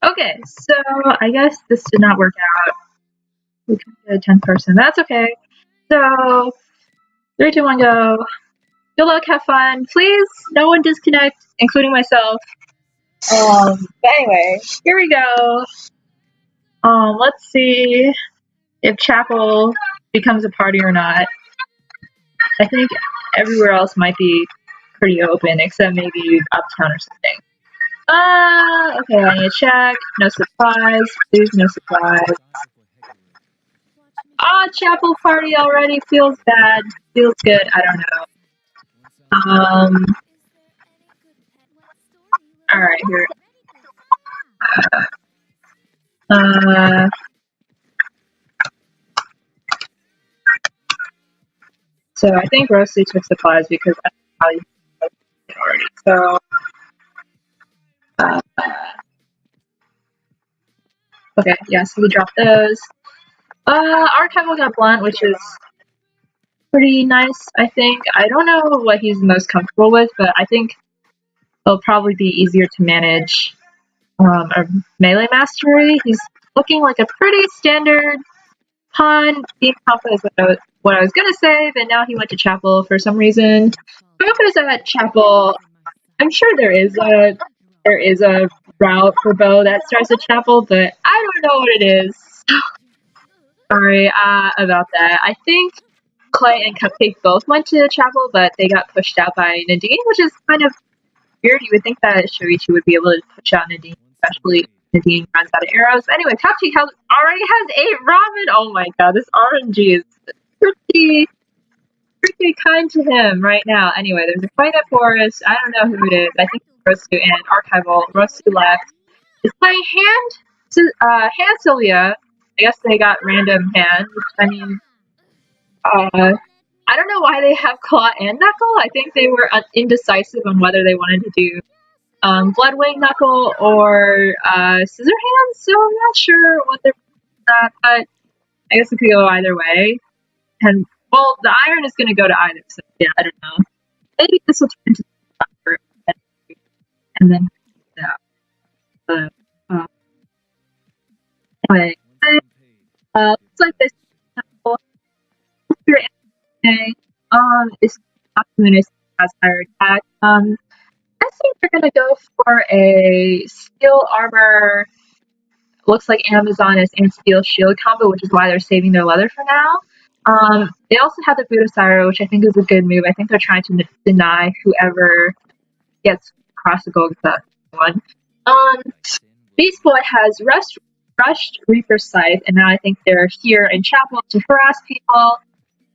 Okay, so I guess this did not work out. We couldn't get a 10th person. That's okay. So 3, 2, 1, go. Good luck, have fun. Please, no one disconnect, including myself. But anyway, here we go. Let's see if Chapel becomes a party or not. I think everywhere else might be pretty open, except maybe Uptown or something. Okay, I need to check. No supplies. Please, no supplies. Chapel party already feels bad. Feels good. I don't know. Alright, here. So I think Rosie took supplies because I probably already. So, okay, yeah, so we dropped those. Arrcival got blunt, which is pretty nice, I think. I don't know what he's most comfortable with, but I think it'll probably be easier to manage a melee mastery. He's looking like a pretty standard pawn. Being Alpha is what I was gonna say, but now he went to Chapel for some reason. Alpha is at Chapel. I'm sure there is a route for Bo that starts at Chapel, but I don't know what it is. Sorry about that. I think Clay and Cupcake both went to Chapel, but they got pushed out by Nadine, which is kind of weird. You would think that Shoichi would be able to push out Nadine, especially if Nadine runs out of arrows. Anyway, Cupcake already has 8 ramen. Oh my god, this RNG is pretty kind to him right now. Anyway, there's a fight at Forest. I don't know who it is. I think it's Rosu and Arrcival. Rosu left. Is playing Hand Sylvia. I guess they got random hand, which I mean, I don't know why they have Claw and Knuckle. I think they were indecisive on whether they wanted to do Bloodwing Knuckle or Scissor Hands, so I'm not sure what they're but I guess it could go either way. And well, the iron is going to go to either, so yeah, I don't know. Maybe this will turn into and then yeah. Anyway, looks like this is Optimus has higher attack. I think they're gonna go for a steel armor. Looks like Amazoness and steel shield combo, which is why they're saving their leather for now. They also have the Budosairo, which I think is a good move. I think they're trying to deny whoever gets crococo with that one. Beastboi has rushed Reaper's Scythe, and now I think they're here in Chapel to harass people,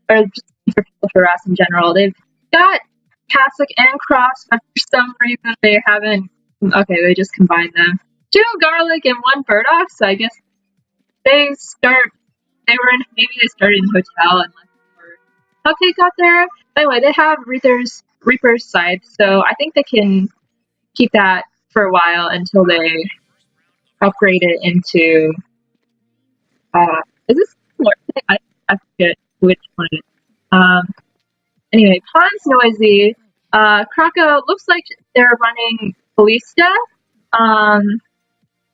or just for people to harass in general. They've got Cassock and Cross, but for some reason they haven't. Okay, they just combined them. 2 garlic and 1 burdock, so I guess maybe they started in the hotel and left before Cupcake got there. Anyway, they have Reaper's Scythe, so I think they can keep that for a while until they upgrade it into is this I forget which one it is. Anyway, Pawn's noisy. Croco looks like they're running Ballista. And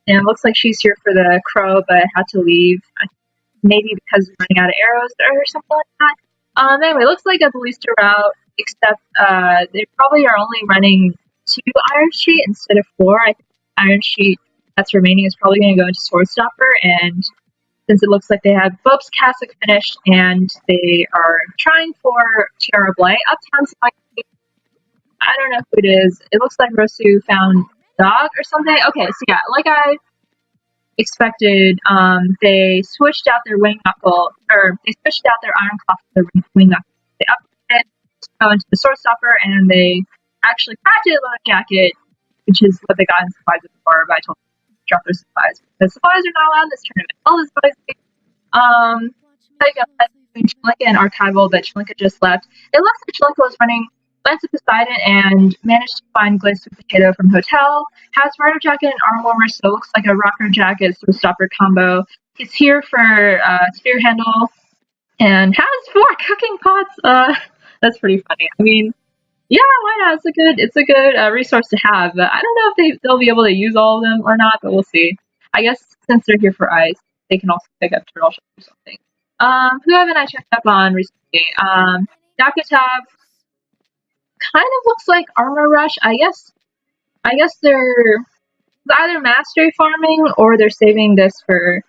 it looks like she's here for the crow, but had to leave. Maybe because we're running out of arrows or something like that. Anyway, looks like a Ballista route, except they probably are only running 2 Iron Sheet instead of 4. I think Iron Sheet that's remaining is probably going to go into Sword Stopper, and since it looks like they have Bob's Cassock finished and they are trying for Tiara Blay, Uptown's like, I don't know who it is. It looks like Rosu found Dog or something. Okay, so yeah, like I expected, they switched out their wing knuckle, or they switched out their iron claw for their wing knuckle. They upgraded to go into the Sword Stopper, and they actually crafted a leather jacket, which is what they got in supplies before, but I told them to drop their supplies. The supplies are not allowed in this tournament. All the supplies I got between Chilinka and Arrcival, but Chilinka just left. It looks like Chilinka was running Lance of Poseidon and managed to find Glazed Sweet Potato from Hotel. Has Rider Jacket and Arm Warmer, so it looks like a Rocker Jacket Sword Stopper combo. He's here for Spear Handle and has 4 cooking pots. That's pretty funny. I mean, yeah, why not? It's a good resource to have. But I don't know if they'll be able to use all of them or not, but we'll see. I guess since they're here for ice, they can also pick up turtle shells or something. Who haven't I checked up on recently? Dakotav kind of looks like Armor Rush. I guess they're either mastery farming or they're saving this for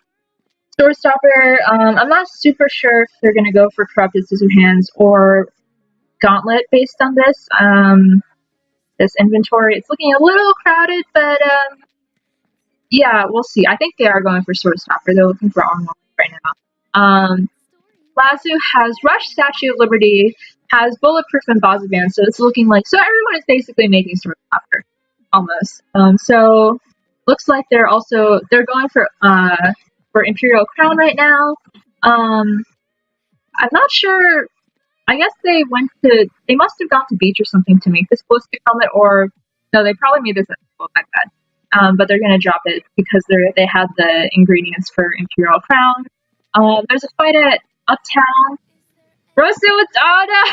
Store Stopper. I'm not super sure if they're gonna go for Corrupted Scissor Hands or Gauntlet based on this. This inventory. It's looking a little crowded, but yeah, we'll see. I think they are going for Sword Stopper. They're looking for armor right now. Lazu has Rush, Statue of Liberty, has Bulletproof and Bozaban, so it's looking like everyone is basically making Sword Stopper almost. So looks like they're going for Imperial Crown right now. I'm not sure. I guess they must have gone to beach or something to make this ballistic helmet, or no, they probably made this at school, my bad. But they're gonna drop it because they had the ingredients for Imperial Crown. There's a fight at Uptown. Rosu with Dada!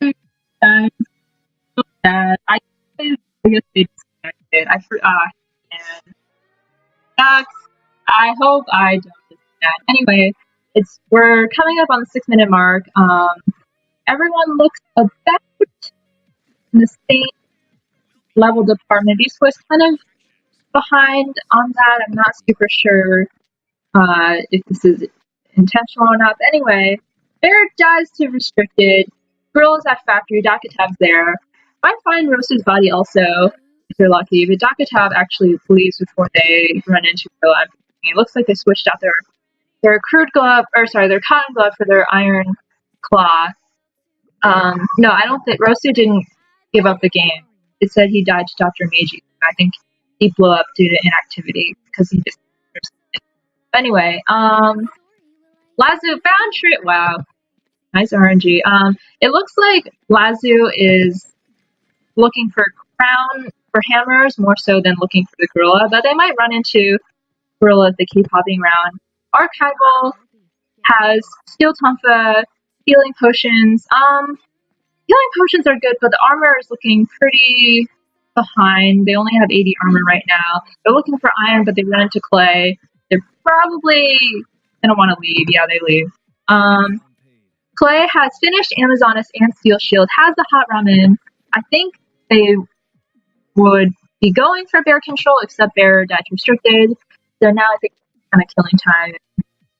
Okay, guys. So sad. I guess they disconnected. And I hope I don't disconnect. Anyway, we're coming up on the 6-minute mark. Everyone looks about in the same level department. Beastboi's kind of behind on that. I'm not super sure if this is intentional or not. But anyway, Bear dies to Restricted. Gorilla's at Factory. Dakotab's there. Might find Rosu's body also, if they're lucky. But Dakotab actually leaves before they run into Gorilla. It looks like they switched out their their cotton glove for their iron claw. No, I don't think Rosu didn't give up the game. It said he died to Dr. Meiji. I think he blew up due to inactivity because he just. Anyway, Lazu found Tree. Wow, nice RNG. It looks like Lazu is looking for crown for hammers more so than looking for the gorilla, but they might run into gorilla if they keep hopping around. Arrcival has Steel Tonfa, healing potions. Healing potions are good, but the armor is looking pretty behind. They only have 80 armor right now. They're looking for iron, but they run into clay. They're probably gonna want to leave. Yeah, they leave. Clay has finished Amazoness and Steel Shield, has the hot ramen. I think they would be going for bear control, except bear died restricted. So now I think it's kind of killing time,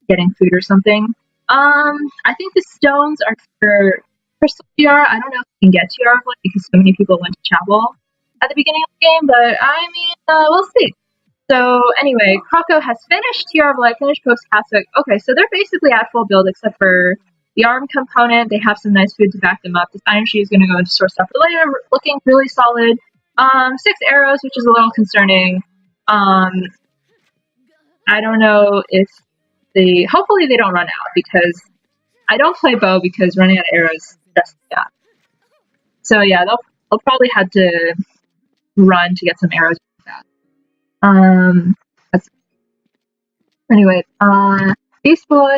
getting food or something. I think the stones are for Crystal Tiara. I don't know if you can get Tiara because so many people went to Chapel at the beginning of the game, but I mean, we'll see. So anyway, Croco has finished Tiara Blight, finished Post Cassock. Okay, so they're basically at full build except for the arm component. They have some nice food to back them up. This Iron Shoe is going to go into Source Stuff later, looking really solid. 6 arrows, which is a little concerning. I don't know if hopefully they don't run out, because I don't play bow because running out of arrows stresses me out. So yeah, they'll probably have to run to get some arrows fast. Anyway, Beastboi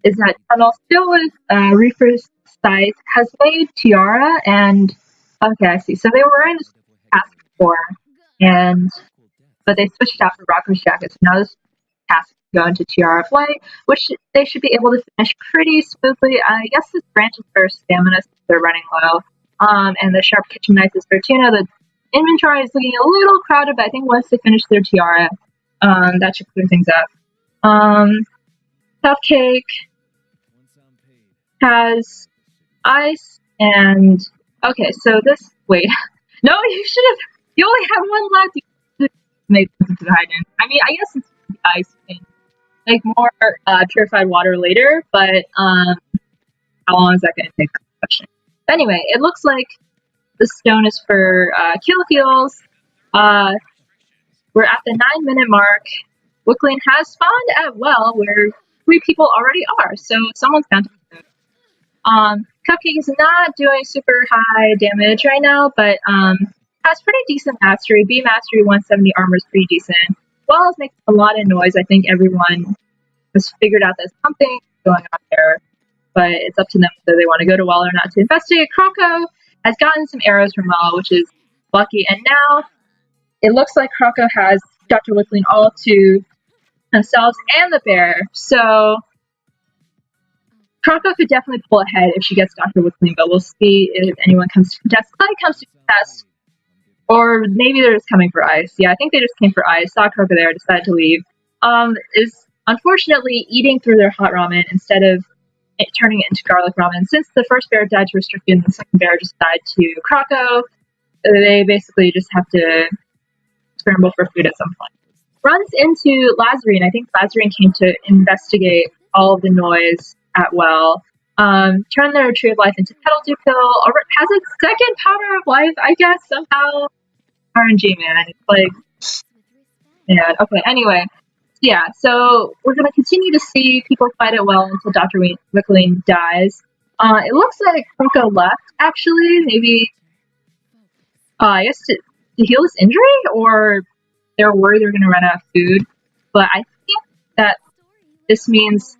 is at tunnel still with Reefer's Scythe, has made Tiara, and okay, I see. So they were in this task before, but they switched out for Rocker's Jacket, so now this task go into Tiara of Light, which they should be able to finish pretty smoothly. I guess this branch is for stamina since they're running low. And the Sharp Kitchen Knife is for Tuna. The inventory is looking a little crowded, but I think once they finish their Tiara, that should clear things up. Cupcake has ice and okay, so this no, you only have one left. You make something to hide in. I mean, I guess it's ice and make more purified water later, but how long is that going to take? Question. Anyway, it looks like the stone is for kill heals. We're at the 9-minute mark. Wickling has spawned at well where 3 people already are, so someone's bound to be. Cupcake is not doing super high damage right now, but has pretty decent mastery. B mastery 170 armor is pretty decent. Wells makes a lot of noise. I think everyone has figured out there's something going on there, but it's up to them whether they want to go to Well or not to investigate. Croco has gotten some arrows from Well, which is lucky, and now it looks like Croco has Dr. Wickling all to themselves and the bear. So Croco could definitely pull ahead if she gets Dr. Wickling, but we'll see if anyone comes to contest. Clay comes to contest, or maybe they're just coming for ice. Yeah, I think they just came for ice. Saw Croco there, decided to leave. Is unfortunately eating through their hot ramen instead of turning it into garlic ramen. Since the first bear died to restriction and the second bear just died to Croco, they basically just have to scramble for food at some point. Runs into Lazurine. I think Lazurine came to investigate all of the noise at well. Turned their Tree of Life into Petal Dew Pill, or has its second Powder of Life, I guess, somehow. RNG, man. It's like, yeah, okay, anyway. Yeah, so we're going to continue to see people fight it well until Dr. Wickling dies. It looks like Croco left, actually. Maybe, I guess to heal his injury, or they're worried they're going to run out of food. But I think that this means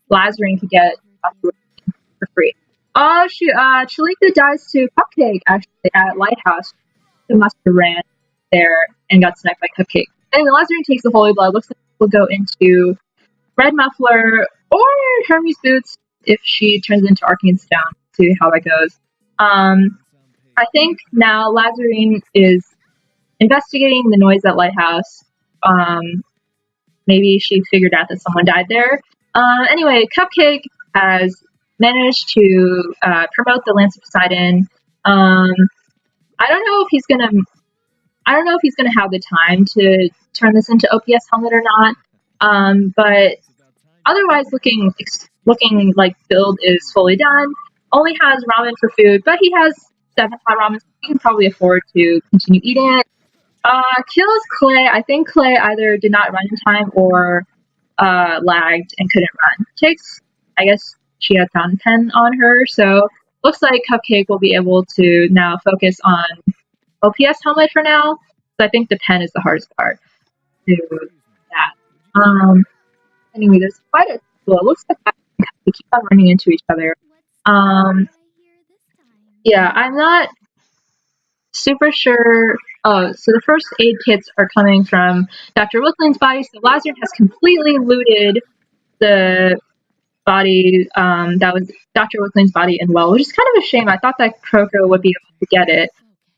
Lazurine could get Dr. Wickling for free. Oh, shoot, Chalika dies to Cupcake, actually, at Lighthouse. She must have ran there and got sniped by Cupcake. And Lazurine takes the Holy Blood. Looks like we'll go into Red Muffler or Hermes Boots if she turns into Arcane Stone. See how that goes. I think now Lazurine is investigating the noise at Lighthouse. Maybe she figured out that someone died there. Anyway, Cupcake has managed to promote the Lance of Poseidon. I don't know if he's gonna have the time to turn this into OPS helmet or not. But otherwise, looking like build is fully done. Only has ramen for food, but he has 7 hot ramen, so he can probably afford to continue eating it. Kills Clay. I think Clay either did not run in time or lagged and couldn't run. Takes, I guess she had fountain pen on her, so looks like Cupcake will be able to now focus on OPS helmet for now. So I think the pen is the hardest part to that. Anyway, there's quite a well, it looks like we keep on running into each other. Yeah, I'm not super sure. Oh, so the first aid kits are coming from Dr. Wickling's body. So Lazurine has completely looted the body that was Dr. Wickling's body in well, which is kind of a shame. I thought that Croco would be able to get it.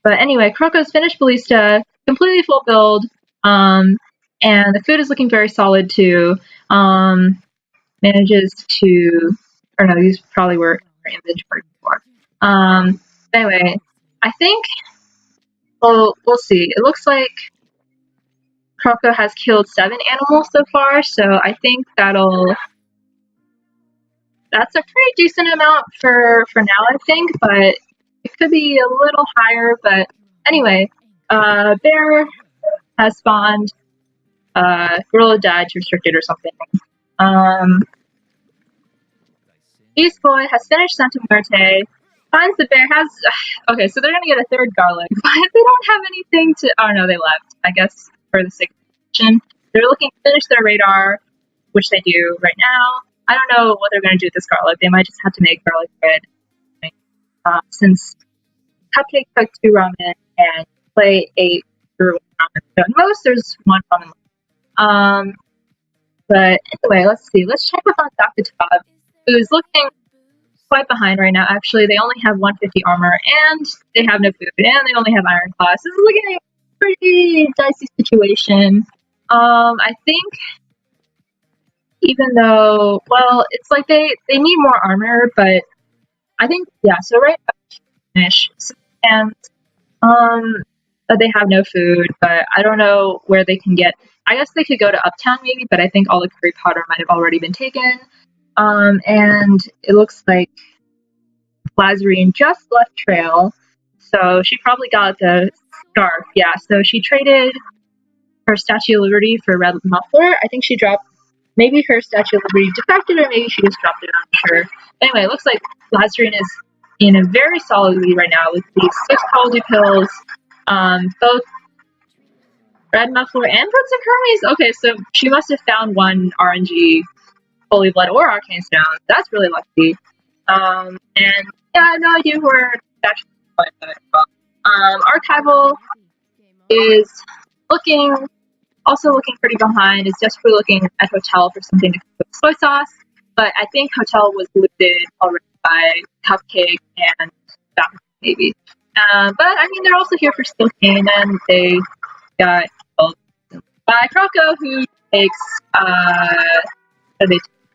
But anyway, Croco's finished Ballista, completely full build, and the food is looking very solid too. Manages to, or no, these probably were in inventory before. Anyway, I think, well, we'll see. It looks like Croco has killed 7 animals so far, so I think that's a pretty decent amount for now, I think, but it could be a little higher. But anyway, bear has spawned, gorilla died to restricted or something. Beastboi has finished Santa Muerte, finds the bear, has, okay, so they're gonna get a 3rd garlic, but they don't have anything to, oh no, they left, I guess, for the 6th mission. They're looking to finish their radar, which they do right now. I don't know what they're gonna do with this garlic. They might just have to make garlic bread, since Cupcake took 2 ramen and Clay ate through 1 ramen. So at most, there's 1 ramen. But anyway, let's see. Let's check up on Dr. Todd, who's looking quite behind right now. Actually, they only have 150 armor, and they have no food, and they only have iron class. This is looking like a pretty dicey situation. I think, even though, well, it's like they need more armor, but I think, yeah, so right now, finish. And, they have no food, but I don't know where they can get. I guess they could go to Uptown maybe, but I think all the curry powder might have already been taken. And it looks like Lazurine just left trail, so she probably got the scarf. Yeah, so she traded her Statue of Liberty for Red Muffler. I think she dropped, maybe her Statue of Liberty defected, or maybe she just dropped it, I'm not sure. Anyway, it looks like Lazurine is in a very solid lead right now with these 6 Caldy pills, both Red Muffler and Prince of Hermes. Okay, so she must have found 1 RNG Holy Blood or Arcane Stone. That's really lucky. And yeah, I have no idea where actually. Arrcival is also looking pretty behind, is desperately looking at Hotel for something to cook with soy sauce, but I think Hotel was looted already by Cupcake and that maybe. But I mean, they're also here for Steelcane, and they got killed by Croco, who takes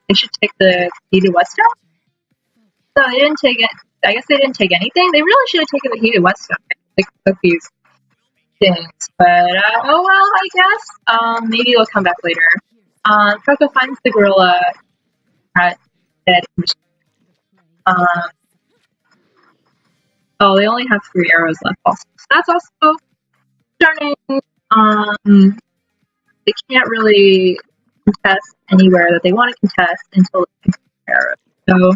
they should take the heated Weststone. So they didn't take it. I guess they didn't take anything. They really should have taken the heated Weststone. Like cook these things, but oh well, I guess. Maybe it'll come back later. Croco finds the gorilla at dead. Oh, they only have 3 arrows left also. So that's also concerning. They can't really contest anywhere that they want to contest until they can arrows. So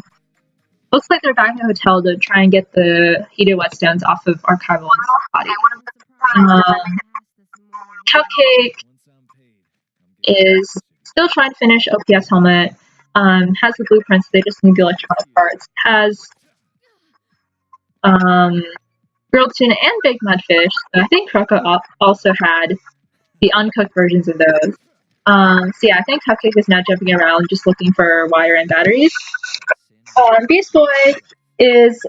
looks like they're back in the hotel to try and get the heated whetstones off of Arrcival's body. Cupcake is still trying to finish OPS helmet. Has the blueprints, they just need the electronic parts. Has grilled tuna and baked mudfish. So I think Croco also had the uncooked versions of those. So yeah, I think Cupcake is now jumping around just looking for wire and batteries. Beastboi is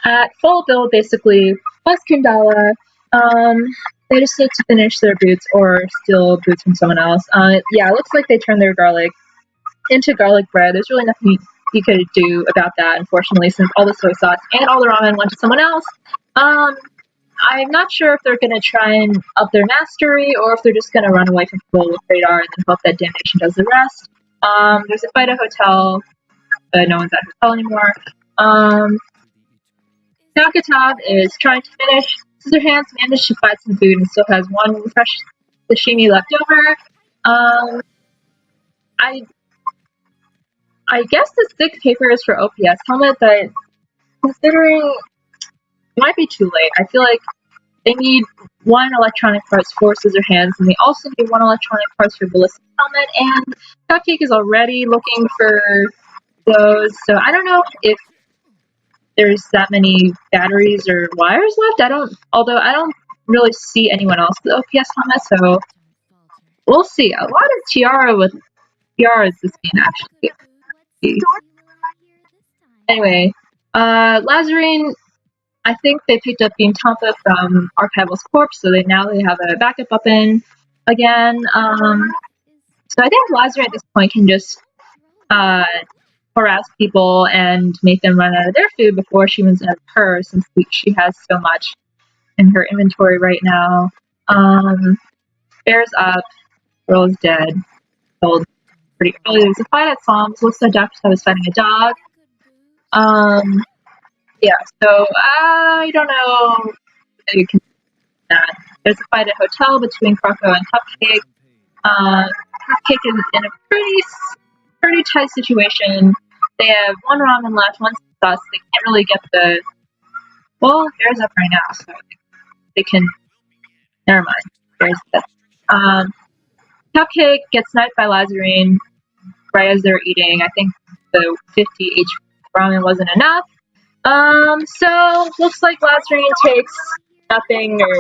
at full build basically, plus Kundala. They just need to finish their boots or steal boots from someone else. Yeah, it looks like they turned their garlic into garlic bread. There's really nothing you could do about that, unfortunately, since all the soy sauce and all the ramen went to someone else. I'm not sure if they're going to try and up their mastery or if they're just going to run away from people with radar and then hope that damnation does the rest. There's a fight at hotel, but no one's at hotel anymore. Nakatab is trying to finish. Scissorhands managed to find some food and still has one fresh sashimi left over. I guess this thick paper is for OPS helmet, but considering it might be too late. I feel like they need 1 electronic parts for Scissorhands, and they also need 1 electronic parts for Ballistic helmet, and Cupcake is already looking for those, so I don't know if there's that many batteries or wires left. Although I don't really see anyone else with OPS helmet, so we'll see. A lot of tiaras this game, actually. Anyway, Lazurine, I think they picked up Beam Tampa from Arrcival's corpse, so now they have a backup weapon again. So I think Lazurine at this point can just harass people and make them run out of their food before she runs out of hers, since she has so much in her inventory right now. Bear's up, girl is dead, killed pretty early. There's a fight at Psalms. Looks like Dr. Sub is fighting a dog. Yeah, so I don't know if you can do that. There's a fight at hotel between Croco and Cupcake. Cupcake is in a pretty tight situation. They have 1 ramen left, 1 sauce. They can't really get the. Well, Bear's up right now, so they can. Never mind. Bear's dead. Cupcake gets sniped by Lazurine right as they're eating. I think the 50 each ramen wasn't enough. So looks like Lazurine takes nothing, or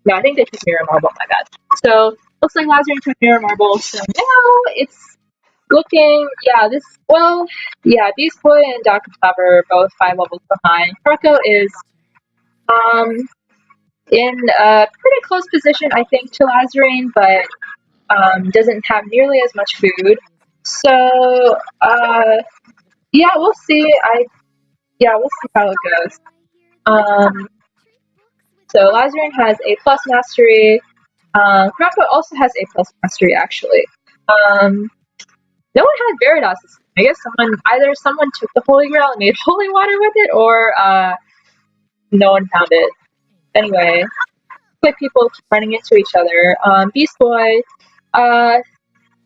no, I think they took Mirror Marble. My bad. So looks like Lazurine took Mirror Marble. So now it's looking, Beastboi and Dr. Top are both 5 levels behind. Croco is in a pretty close position, I think, to Lazurine, but doesn't have nearly as much food. So yeah, we'll see. We'll see how it goes. So Lazurine has A+ mastery. Croco also has A+ mastery, actually. No one had Veritas. I guess someone took the Holy Grail and made holy water with it, or no one found it. Anyway, quick people keep running into each other. Beastboi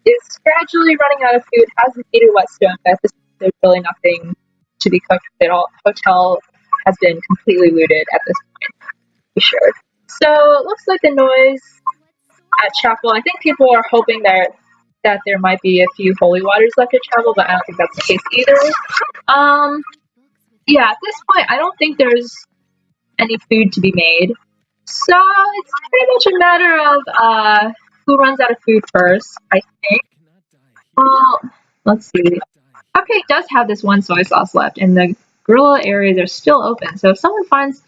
is gradually running out of food, has an heated whetstone, but at this point there's really nothing to be cooked at all. Hotel has been completely looted at this point, to be sure. So it looks like the noise at Chapel, I think people are hoping that there might be a few holy waters left at Chapel, but I don't think that's the case either. Yeah, at this point I don't think there's any food to be made. So it's pretty much a matter of who runs out of food first, I think. Well, let's see. Cupcake does have this one soy sauce left, and the gorilla areas are still open. So if someone finds,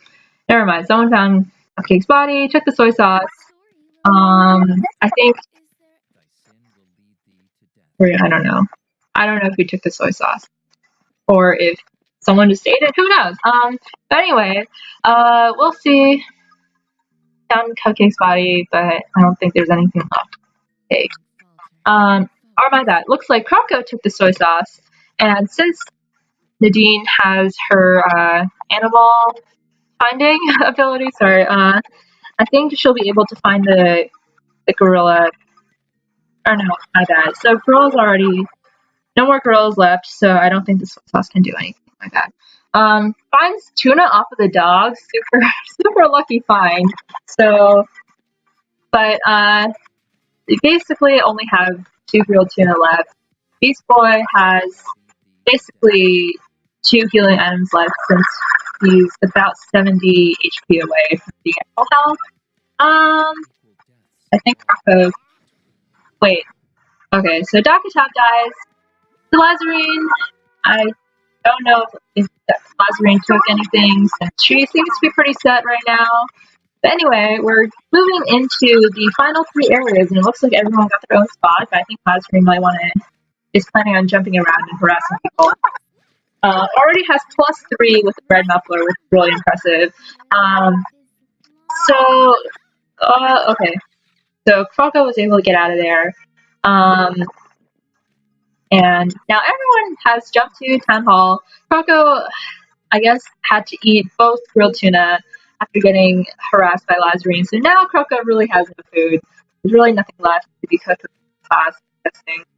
never mind, someone found Cupcake's body, took the soy sauce. I think, I don't know. I don't know if we took the soy sauce or if someone just ate it. Who knows? But anyway, we'll see. Found Cupcake's body, but I don't think there's anything left to take. Or my bad. Looks like Croco took the soy sauce, and since Nadine has her animal finding ability, sorry, I think she'll be able to find the gorilla. Or no, my bad. So gorilla's already, no more gorillas left, so I don't think the soy sauce can do anything like that. Finds tuna off of the dog. Super lucky find. So, but they basically only have 2 grilled tuna left. Beastboi has basically 2 healing items left since he's about 70 HP away from being at full health. I think Croco. Wait. Okay, so Dakatap dies. The Lazurine, I don't know if Lazurine took anything since she seems to be pretty set right now. But anyway, we're moving into the final 3 areas, and it looks like everyone got their own spot, but I think Lazurine might is planning on jumping around and harassing people. Already has +3 with the red muffler, which is really impressive. Okay. So Croco was able to get out of there. And now everyone has jumped to Town Hall. Croco, I guess, had to eat both grilled tuna after getting harassed by Lazurine. So now Croco really has no food. There's really nothing left to be cooked with sauce.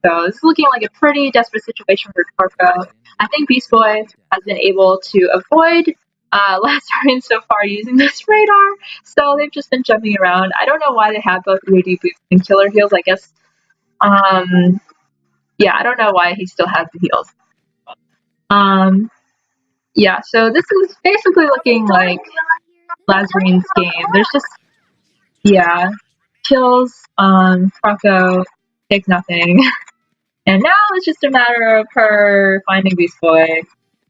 So this is looking like a pretty desperate situation for Croco. I think Beastboi has been able to avoid Lazurine so far using this radar. So they've just been jumping around. I don't know why they have both EOD boots and killer heals. I guess, yeah, I don't know why he still has the heals. Yeah, so this is basically looking like Lazurine's game. There's just, yeah, kills, Croco, take nothing. And now it's just a matter of her finding Beastboi.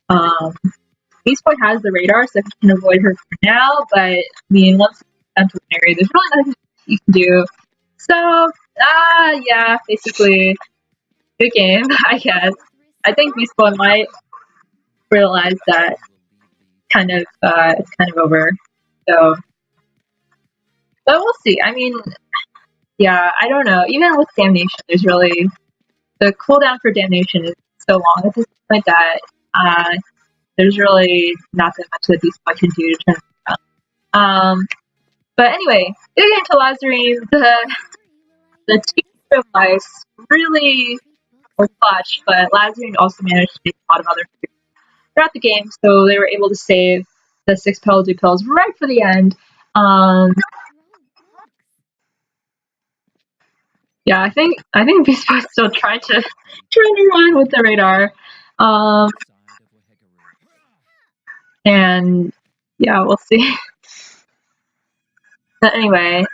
Beastboi has the radar, so he can avoid her for now, but, I mean, once it's done to an area, there's really nothing you can do. So, yeah, basically, good game, I guess. I think Beastboi might realize that it's kind of over. So, but we'll see. I mean, yeah, I don't know. Even with Damnation, there's really, the cooldown for Damnation is so long at this point that there's really not that much that Beastboi can do to turn it around. But anyway, getting into Lazurine, the team of lice really were clutch, but Lazurine also managed to make a lot of other food throughout the game, so they were able to save the 6 penalty pills right for the end. Yeah, I think Beastboi's still trying to run with the radar. And yeah, we'll see. But anyway,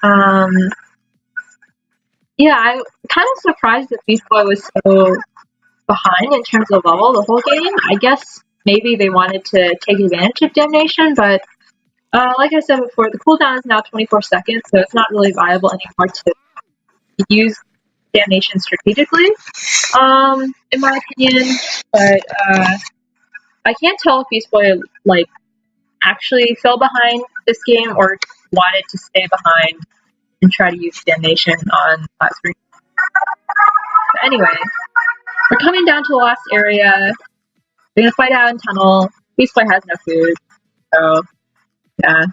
yeah, I'm kind of surprised that Beastboi was so behind in terms of level the whole game. I guess maybe they wanted to take advantage of Damnation, but like I said before, the cooldown is now 24 seconds, so it's not really viable anymore to use Damnation strategically, in my opinion. But I can't tell if Beastboi actually fell behind this game or wanted to stay behind and try to use Damnation on Lazurine. But anyway, we're coming down to the last area. We're gonna fight out in tunnel. Beastboi has no food, so yeah.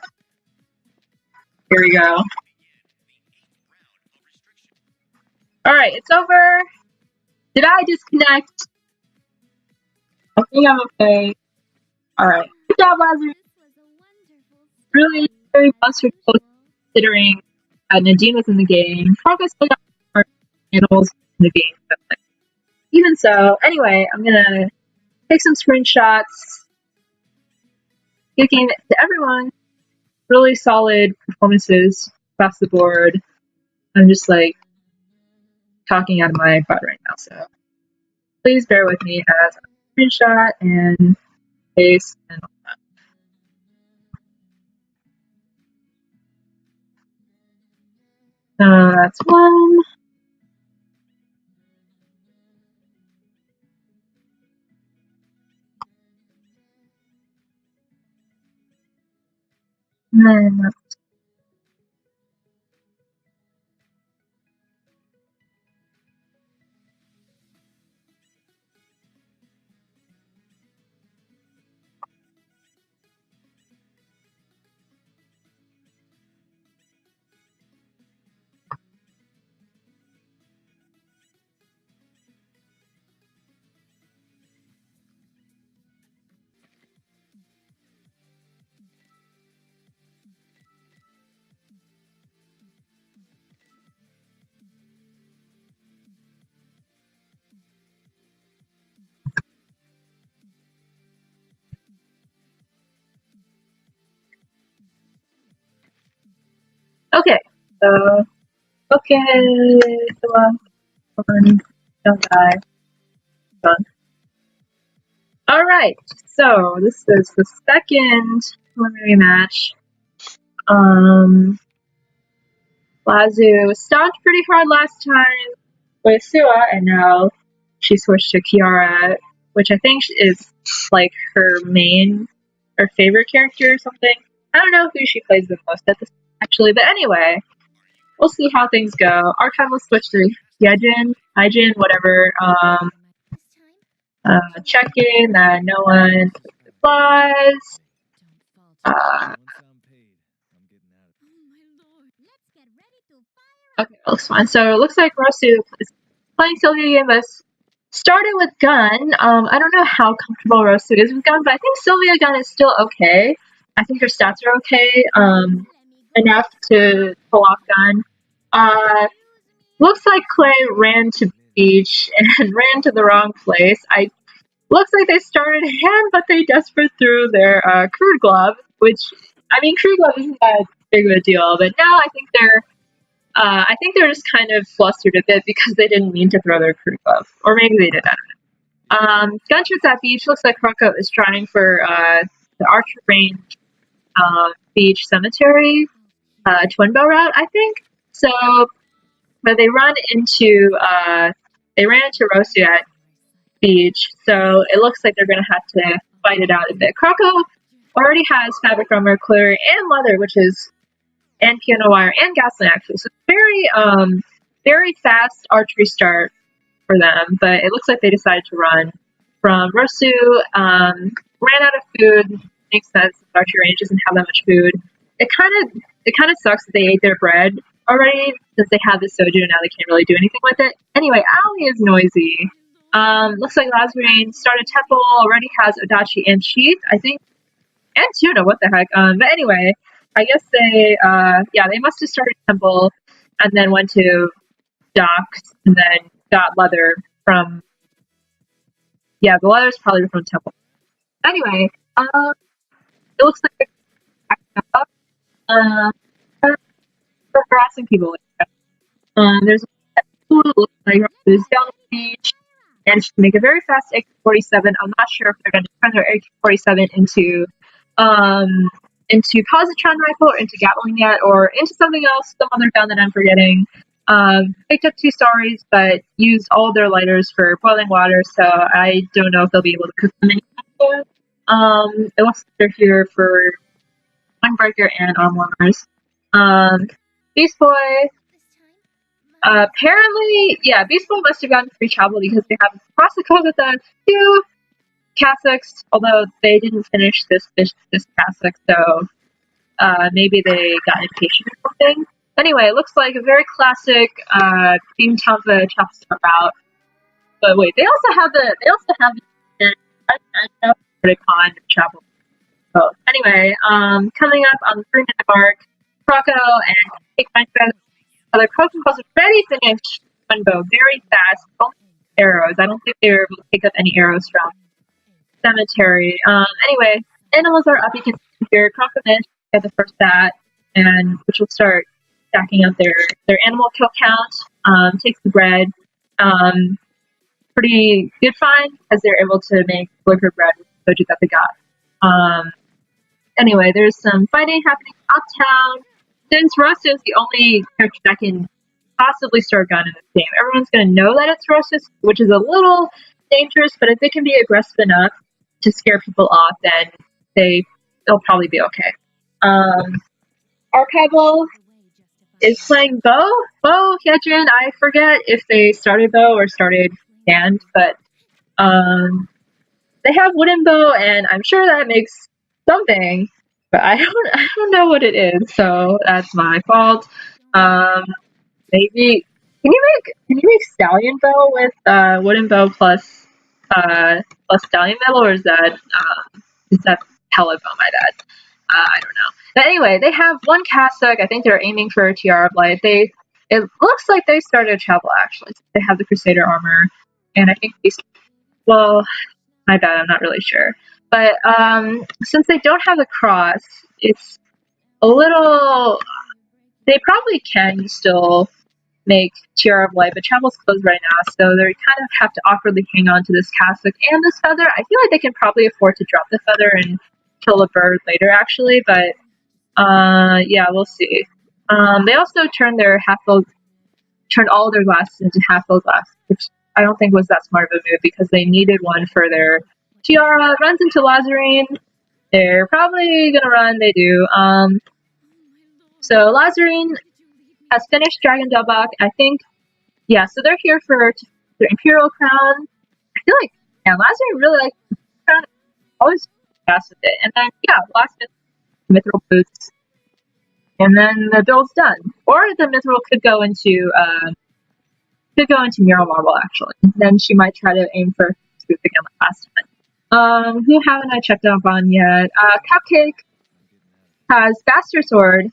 Here we go. Alright, it's over. Did I disconnect? I think I'm okay. Alright. Good job, Lazurine. Really very monster considering Nadine was in the game. Croco still got more animals in the game, but even so, anyway, I'm gonna take some screenshots. Good game to everyone. really solid performances across the board. I'm just like talking out of my butt right now, so please bear with me as I screenshot and paste and all that. That's one. And then okay, so okay, one, don't die, done. All right, so this is the second preliminary match. Lazu stomped pretty hard last time with Sua, and now she switched to Kiara, which I think is like her main or favorite character or something. I don't know who she plays the most at this actually, but anyway, we'll see how things go. Arrcival switched to Hyjin, whatever. Check in that no one supplies. Okay, looks fine. So it looks like Rosu is playing Sylvia again, but started with Gun. I don't know how comfortable Rosu is with Gun, but I think Sylvia Gun is still okay. I think her stats are okay. Enough to pull off Gun. Looks like Clay ran to beach and ran to the wrong place. Looks like they started hand, but they desperate threw their crude glove, which I mean, crude glove isn't that big of a deal, but now I think they're just kind of flustered a bit because they didn't mean to throw their crude glove, or maybe they did. I don't know. Gunshots at beach. Looks like Crococo is trying for the Archer Range beach cemetery twin bow route, I think. So, but they ran into Rosu at beach, so it looks like they're gonna have to fight it out a bit. Crococo already has fabric armor, clear, and leather, which is and piano wire and gaslight actually. So very fast archery start for them, but it looks like they decided to run from Rosu. Ran out of food. Makes sense. Archery range doesn't have that much food. It kind of sucks that they ate their bread already since they have the soju and now they can't really do anything with it. Anyway, Ali is noisy. Looks like Lazurine started temple, already has Odachi and Sheath, I think, and Tuna, what the heck. But anyway, I guess they must have started temple and then went to docks and then got leather from, the leather's probably from temple. Anyway, it looks like they're harassing people. There's a pool that looks like there's down the beach, and she can make a very fast AK-47. I'm not sure if they're going to turn their AK-47 into positron rifle or into Gatling yet, or into something else, some other gun that I'm forgetting. Picked up 2 stories, but used all their lighters for boiling water, so I don't know if they'll be able to cook them anymore. It looks like they're here for Windbreaker and arm warmers. Beastboi. Apparently, Beastboi must have gotten free travel because they have crococo with the 2 cassocks, although they didn't finish this cassock, so maybe they got impatient or something. Anyway, it looks like a very classic Beam Champa chopstick route. But wait, they also have I know pretty con travel. So anyway, coming up on the 3-minute mark, Croco and Take My other Croco was ready to finish one bow very fast. Only arrows. I don't think they were able to pick up any arrows from cemetery. Anyway, animals are up. You can see here Croco managed to get the first bat, and which will start stacking up their animal kill count. Takes the bread. Pretty good find because they're able to make liquor bread with the soju that they got. Anyway, there's some fighting happening uptown. Since Rosso is the only character that can possibly start a gun in this game, everyone's going to know that it's Rosso, which is a little dangerous, but if they can be aggressive enough to scare people off, then they'll probably be okay. Arrcival is playing Bo. Hyejin, I forget if they started Bo or started Hand, but they have wooden bow, and I'm sure that makes something, but I don't know what it is, so that's my fault. Maybe can you make stallion bow with wooden bow plus stallion metal, or is that pellet bow? My bad. I don't know. But anyway, they have one cassock. I think they're aiming for a Tiara of Light. It looks like they started travel actually. They have the Crusader armor, and I think my bad, I'm not really sure. But since they don't have the cross, it's a little. They probably can still make Tiara of Light, but travel's closed right now, so they kind of have to awkwardly hang on to this cassock and this feather. I feel like they can probably afford to drop the feather and kill the bird later, actually, but yeah, we'll see. They also turned all their glasses into half-full glasses, which I don't think was that smart of a move because they needed one for their Tiara. Runs into Lazurine. They're probably gonna run. They do. So Lazurine has finished Dragon Dubbuck. I think, yeah. So they're here for their Imperial Crown. I feel like, yeah, Lazurine really likes the crown. Always fast with it. And then, yeah, last Mithril Boots. And then the build's done. Or the Mithril could go into Mural Marble, actually. Then she might try to aim for Scoop again like last time. Who haven't I checked up on yet? Cupcrake has Bastard Sword.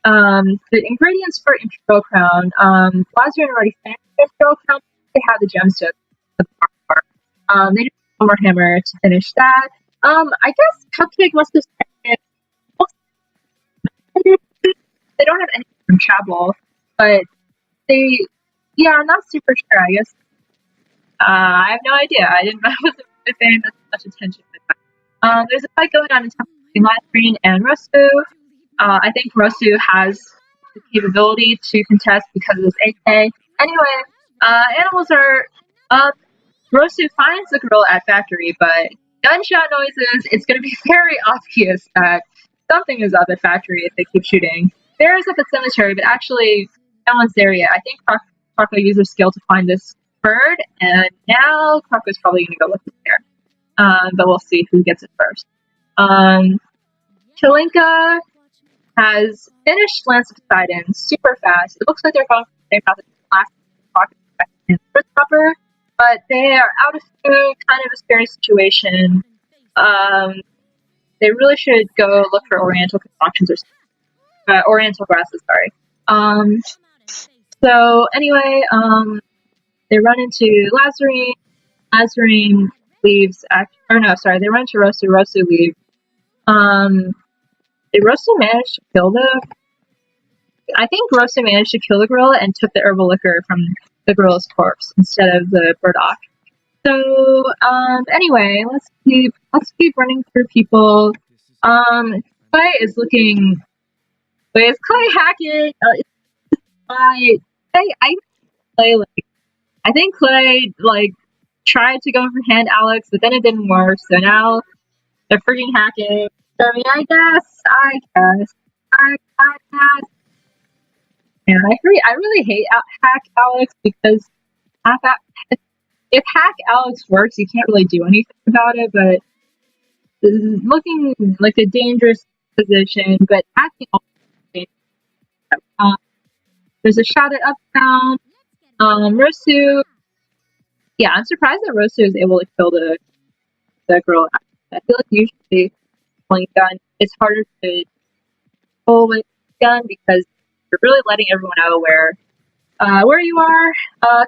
The ingredients for Imperial Crown. Lazurine already finished Imperial Crown. They have the gemstones. They just have one more hammer to finish that. I guess Cupcake must have started. They don't have any from travel, but I'm not super sure. I guess I have no idea. I wasn't really paying that much attention to that. There's a fight going on between Lazurine and Rosu. I think Rosu has the capability to contest because of his AK. Anyway, animals are. Rosu finds the girl at factory, but gunshot noises. It's going to be very obvious that something is up at factory if they keep shooting. Bear is up at cemetery, but actually, no one's there yet. I think Croco used her skill to find this bird, and now Croco's probably going to go look there. But we'll see who gets it first. Kalinka has finished Lance of Poseidon super fast. It looks like they're going for the same path as the last Croco and first proper, but they are out of food, kind of a scary situation. They really should go look for Oriental concoctions or Oriental grasses, sorry. So anyway, they run into Lazurine. Lazurine leaves. They run into Rosu. Rosu leaves. Did Rosu manage to kill I think Rosu managed to kill the gorilla and took the herbal liquor from the gorilla's corpse instead of the burdock. So anyway, let's keep running through people. Clay is looking. Wait, is Clay hacking? I think Clay tried to go for hand Alex, but then it didn't work. So now they're freaking hacking. So I mean, I guess. And I agree. I really hate hack Alex because if hack Alex works, you can't really do anything about it. But looking like a dangerous position, but hacking. There's a shot at Uptown. Rosu. Yeah, I'm surprised that Rosu is able to kill the girl. I feel like usually playing gun, it's harder to pull with gun because you're really letting everyone know where you are.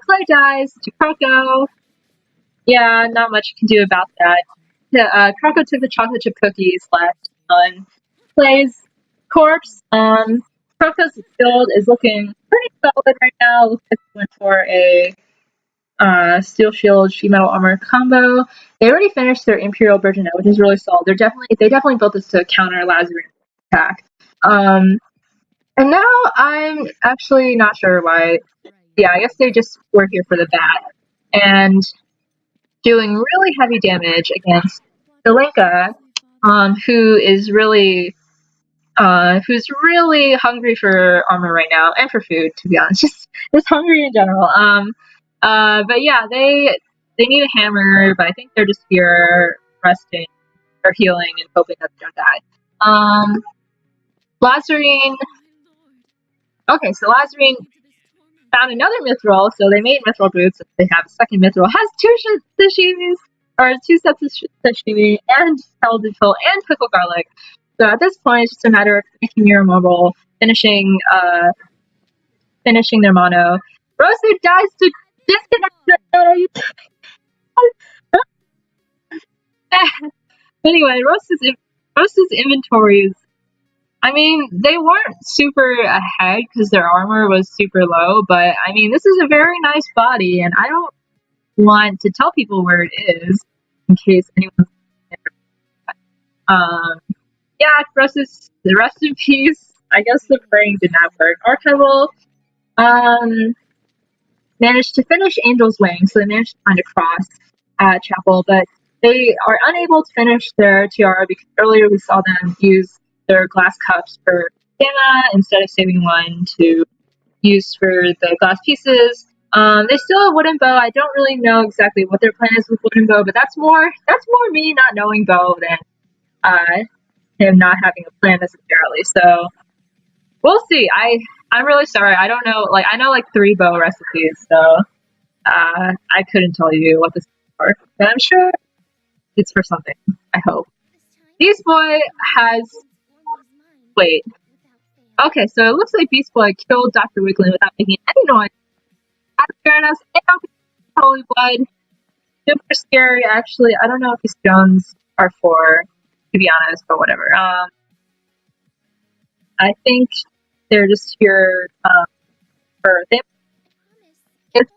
Clay dies to Croco. Yeah, not much you can do about that. Croco took the chocolate chip cookies left on Clay's corpse. Croco's build is looking pretty solid right now. Looks like they went for a steel shield, sheet metal armor combo. They already finished their Imperial Virginet, which is really solid. They definitely built this to counter Lazurine attack. And now I'm actually not sure why. Yeah, I guess they just were here for the bat and doing really heavy damage against Zelenka, who's really hungry for armor right now and for food, to be honest. Just hungry in general. But yeah, they need a hammer, but I think they're just here resting or healing and hoping that they don't die. Lazurine. Okay, so Lazurine found another mithril, so they made mithril boots. They have a second mithril. Has two sashimis, or two sets of sashimi, and salted fill, and pickled garlic. So at this point, it's just a matter of making your immortal, finishing their mono. Rosu dies to disconnect. Anyway, Rosu's inventories. I mean, they weren't super ahead because their armor was super low, but I mean, this is a very nice body, and I don't want to tell people where it is in case anyone's yeah, the rest in peace. I guess the praying did not work. Arrcival managed to finish Angel's Wing, so they managed to find a cross at Chapel, but they are unable to finish their tiara because earlier we saw them use their glass cups for Gamma instead of saving one to use for the glass pieces. They still have wooden bow. I don't really know exactly what their plan is with wooden bow, but that's more me not knowing bow than him not having a plan necessarily. So we'll see. I'm really sorry. I don't know. Like I know like 3 bow recipes, so I couldn't tell you what this is for, but I'm sure it's for something. I hope. Beastboi has. Wait. Okay, so it looks like Beastboi killed Dr. Wiggling without making any noise. Fairness, holy blood. Super scary, actually. I don't know if these stones are for, to be honest, but whatever. I think they're just here for them. It's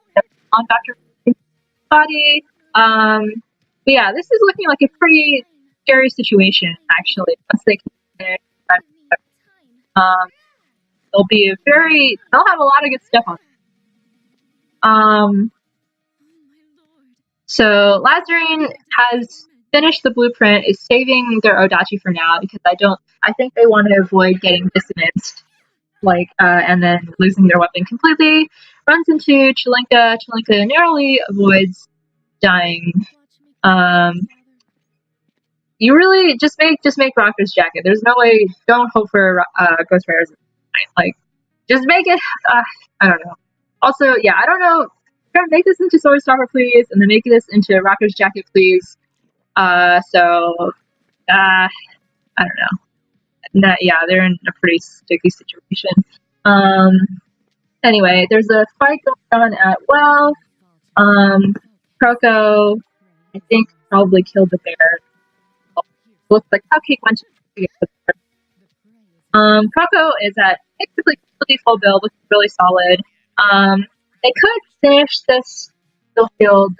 on Dr. Wigging's body. But yeah, this is looking like a pretty scary situation, actually. Once they can they'll have a lot of good stuff on. So Lazurine has finished the blueprint, is saving their Odachi for now because I think they want to avoid getting dissimanced, and then losing their weapon completely. Runs into Chelenka. Chelenka narrowly avoids dying. You really just make Rocker's jacket. There's no way. Don't hope for Ghost Rares. Like, just make it. I don't know. Also, yeah, I don't know. Make this into Sword Stopper, please, and then make this into Rocker's jacket, please. I don't know. Yeah, they're in a pretty sticky situation. Anyway, there's a fight going on at Well. Croco, I think, probably killed the bear. Looks like Cupcake went to get the bear. Croco is at basically full build, looking really solid. They could finish this steel field.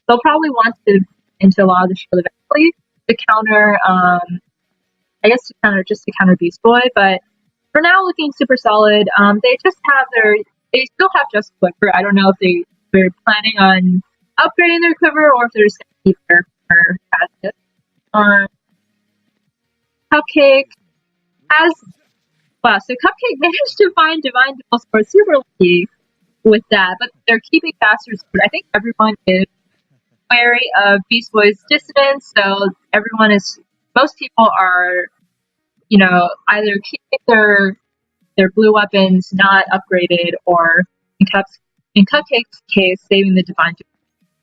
They'll probably want to into a lot of the shield eventually to counter, to counter Beastboi, but for now looking super solid. They still have just Quiver. I don't know if they're planning on upgrading their Quiver or if they're just going to keep their Quiver as is. Cupcake so Cupcake managed to find Divine Dual Sword, super lucky with that, but they're keeping Faster Sword. I think everyone is wary of Beastboi's dissonance, so most people are, either keeping their blue weapons not upgraded, or in Cupcake's case, saving the Divine Dual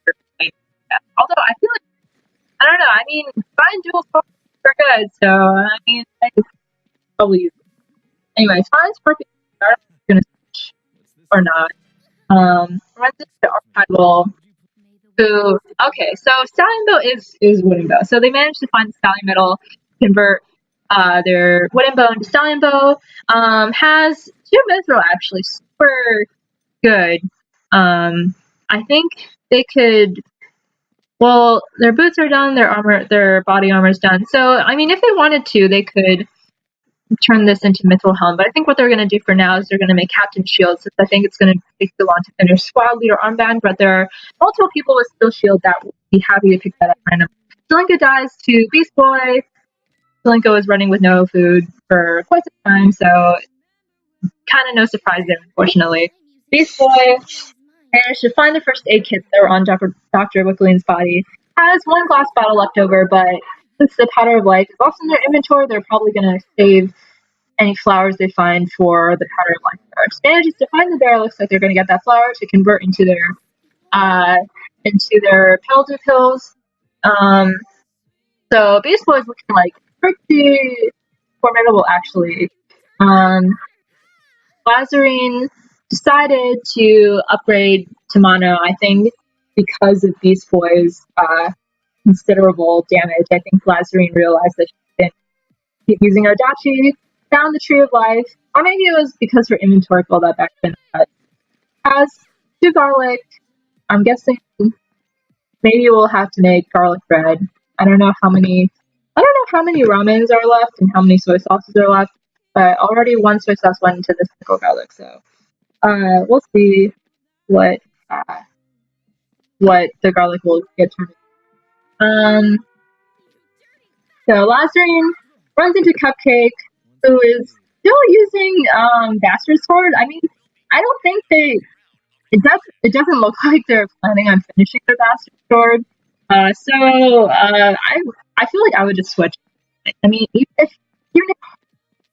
Sword. Although I feel like, I don't know, I mean, Divine Dual Sword are good, so I mean, I could probably use it. Anyway, Time's perfect. I'm gonna switch or not. Runs into Arrcival, so Stallion Bow is wooden bow. So they managed to find the Stallion Metal, convert their wooden bow and stallion bow. Has 2 mithril actually, super good. I think they could. Well, their boots are done, their body armor is done. So, I mean, if they wanted to, they could turn this into mithril helm. But I think what they're going to do for now is they're going to make captain shields, since I think it's going to take too long to finish squad leader armband. But there are multiple people with skill shield that would be happy to pick that up randomly. Zelenka dies to Beastboi. Zelenka was running with no food for quite some time, so kind of no surprise there, unfortunately. Beastboi managed to find the first aid kits that were on Dr. Wickline's body. Has 1 glass bottle left over, but since the powder of life is also in their inventory, they're probably going to save any flowers they find for the powder of life first. Manages to find the bear. Looks like they're going to get that flower to convert into their peldu pills. So Beastboi is looking like pretty formidable, actually. Lazurine decided to upgrade to mono, I think, because of Beastboi's considerable damage. I think Lazurine realized that she didn't keep using Odachi, found the Tree of Life, or maybe it was because her inventory filled up back then. But has 2 garlic. I'm guessing maybe we'll have to make garlic bread. I don't know how many ramens are left and how many soy sauces are left, but already 1 soy sauce went into this pickle garlic, so we'll see what the garlic will get turned. So Lazurine runs into Cupcrake, who is still using Bastard Sword. I mean, I don't think it doesn't look like they're planning on finishing their Bastard Sword. So I feel like I would just switch. I mean, even if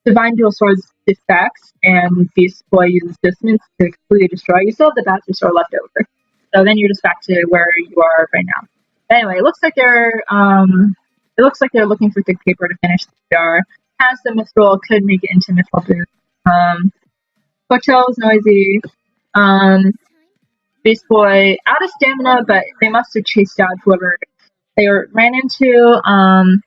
Divine Dual Swords defects and Beastboi uses dissonance to completely destroy, you still have the Bastard Sword left over. So then you're just back to where you are right now. But anyway, it looks like they're looking for thick paper to finish the jar. Has the mithril, could make it into mithril boot. Hotel's noisy. Beastboi out of stamina, but they must have chased out whoever they ran into. I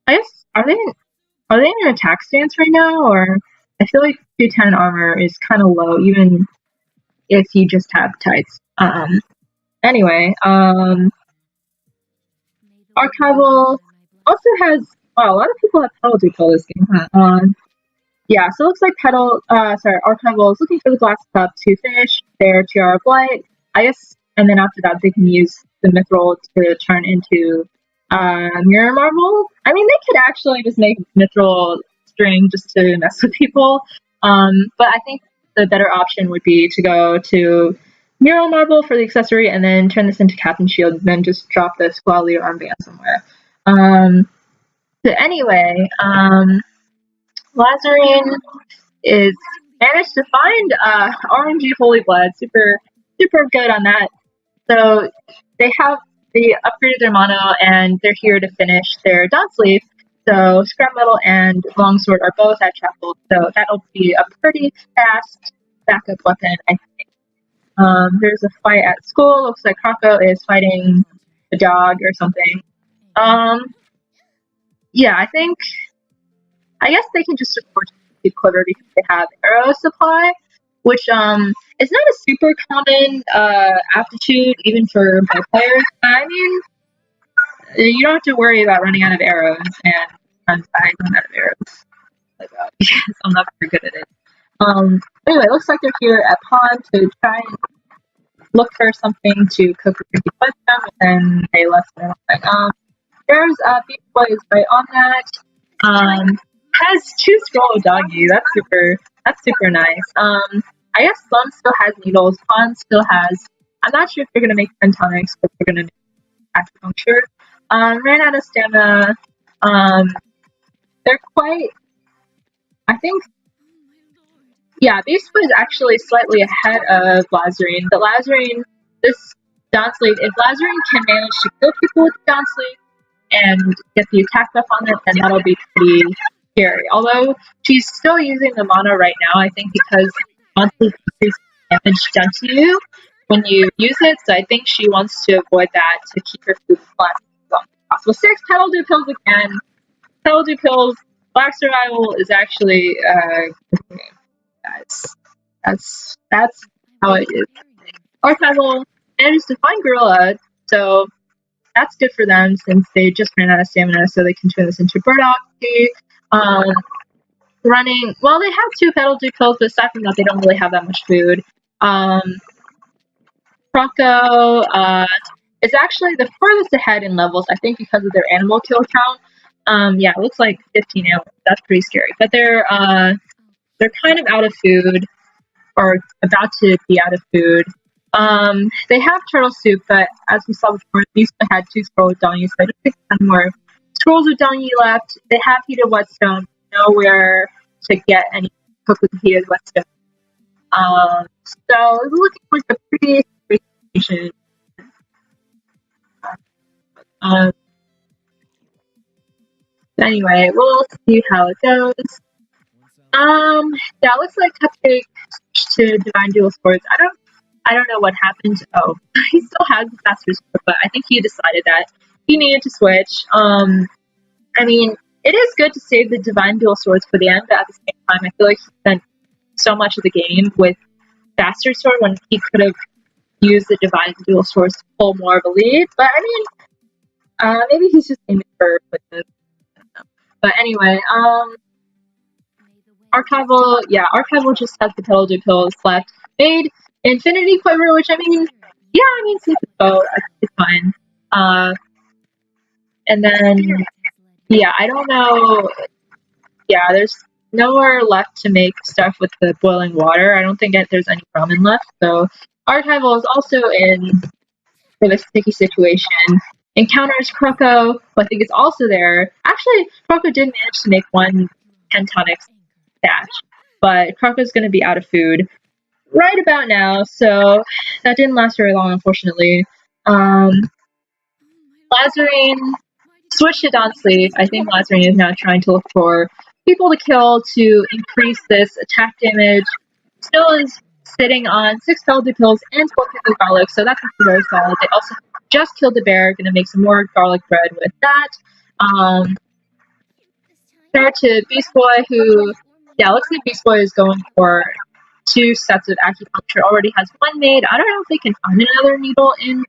guess are they in an attack stance right now, or I feel like 210 armor is kind of low, even if you just have tights. Anyway, Arrcival also has. Wow, a lot of people have pedal to kill this game, huh? Yeah, so it looks like Arrcival is looking for the glass cup to finish their Tiara of Light. I guess, and then after that, they can use the mithril to turn into mirror marble. I mean, they could actually just make mithril string just to mess with people. But I think the better option would be to go to mirror marble for the accessory and then turn this into Captain Shield and then just drop the squad leader armband somewhere. So anyway, Lazurine is managed to find RNG Holy Blood. Super good on that. So they upgraded their mono and they're here to finish their Dawn Sleeve. So Scrap Metal and Longsword are both at Chapel, so that'll be a pretty fast backup weapon, I think. There's a fight at school. Looks like crococo is fighting a dog or something. Yeah, I guess they can just support the Quiver because they have arrow supply, which is not a super common aptitude even for bow players. I mean, you don't have to worry about running out of arrows, and sometimes I run out of arrows because I'm not very good at it. Anyway, it looks like they're here at Pond to try and look for something to cook with them, and they left it. There's Beastboi is right on that. Has 2 scroll of doggy. That's super nice. I guess Slum still has needles. Pond still has. I'm not sure if they're gonna make pentonics, but they're gonna make acupuncture. Ran out of stamina. They're quite. I think. Yeah, Beastboi is actually slightly ahead of Lazurine. But Lazurine, this Dawn Sleeve, if Lazurine can manage to kill people with Dawn Sleeve and get the attack buff on it, then that'll be pretty scary. Although she's still using the mono right now, I think because Dawn Sleeve increases damage done to you when you use it, so I think she wants to avoid that to keep her food flat as long as possible. 6 pedal do pills again. Peldu Arrcival is actually guys. That's how it is. Arrcival manages to find Gorilla, so that's good for them since they just ran out of stamina, so they can turn this into Burdocky. Running, well, they have 2 Peldu, but aside from that, they don't really have that much food. Croco is actually the furthest ahead in levels, I think because of their animal kill count. Yeah, it looks like 15 animals. That's pretty scary. But they're kind of out of food, or about to be out of food. They have turtle soup, but as we saw before, these had 2 scrolls of dongy, so I don't think 10 more scrolls of dongy left. They have heated whetstone, nowhere to get any cooked with heated whetstone. So it's looking like a pretty situation. Anyway, we'll see how it goes. Yeah, it looks like Cupcrake switched to Divine Dual Swords. I don't know what happened. Oh, he still has the faster sword, but I think he decided that he needed to switch. I mean, it is good to save the Divine Dual Swords for the end, but at the same time, I feel like he spent so much of the game with faster sword when he could have used the Divine Dual Swords to pull more of a lead. But I mean, maybe he's just aiming for quickness. But anyway, Arrcival, yeah, Arrcival just has the Peldu left. Made Infinity Quiver, which I mean, yeah, I mean, since it's bow, it's fine. And then, yeah, I don't know. Yeah, there's nowhere left to make stuff with the boiling water. I don't think there's any ramen left. So Arrcival is also in a sticky situation. Encounters Croco, who I think is also there. Actually, Croco did manage to make 1 pentonic stash, but Croco's going to be out of food right about now, so that didn't last very long, unfortunately. Lazurine switched to Dawn Sleep. I think Lazurine is now trying to look for people to kill to increase this attack damage. Still is sitting on 6 Peldu and 4 pickled garlic, so that's very solid. They also just killed the bear, gonna make some more garlic bread with that. Compared to Beastboi, who, yeah, looks like Beastboi is going for 2 sets of acupuncture, already has 1 made. I don't know if they can find another needle in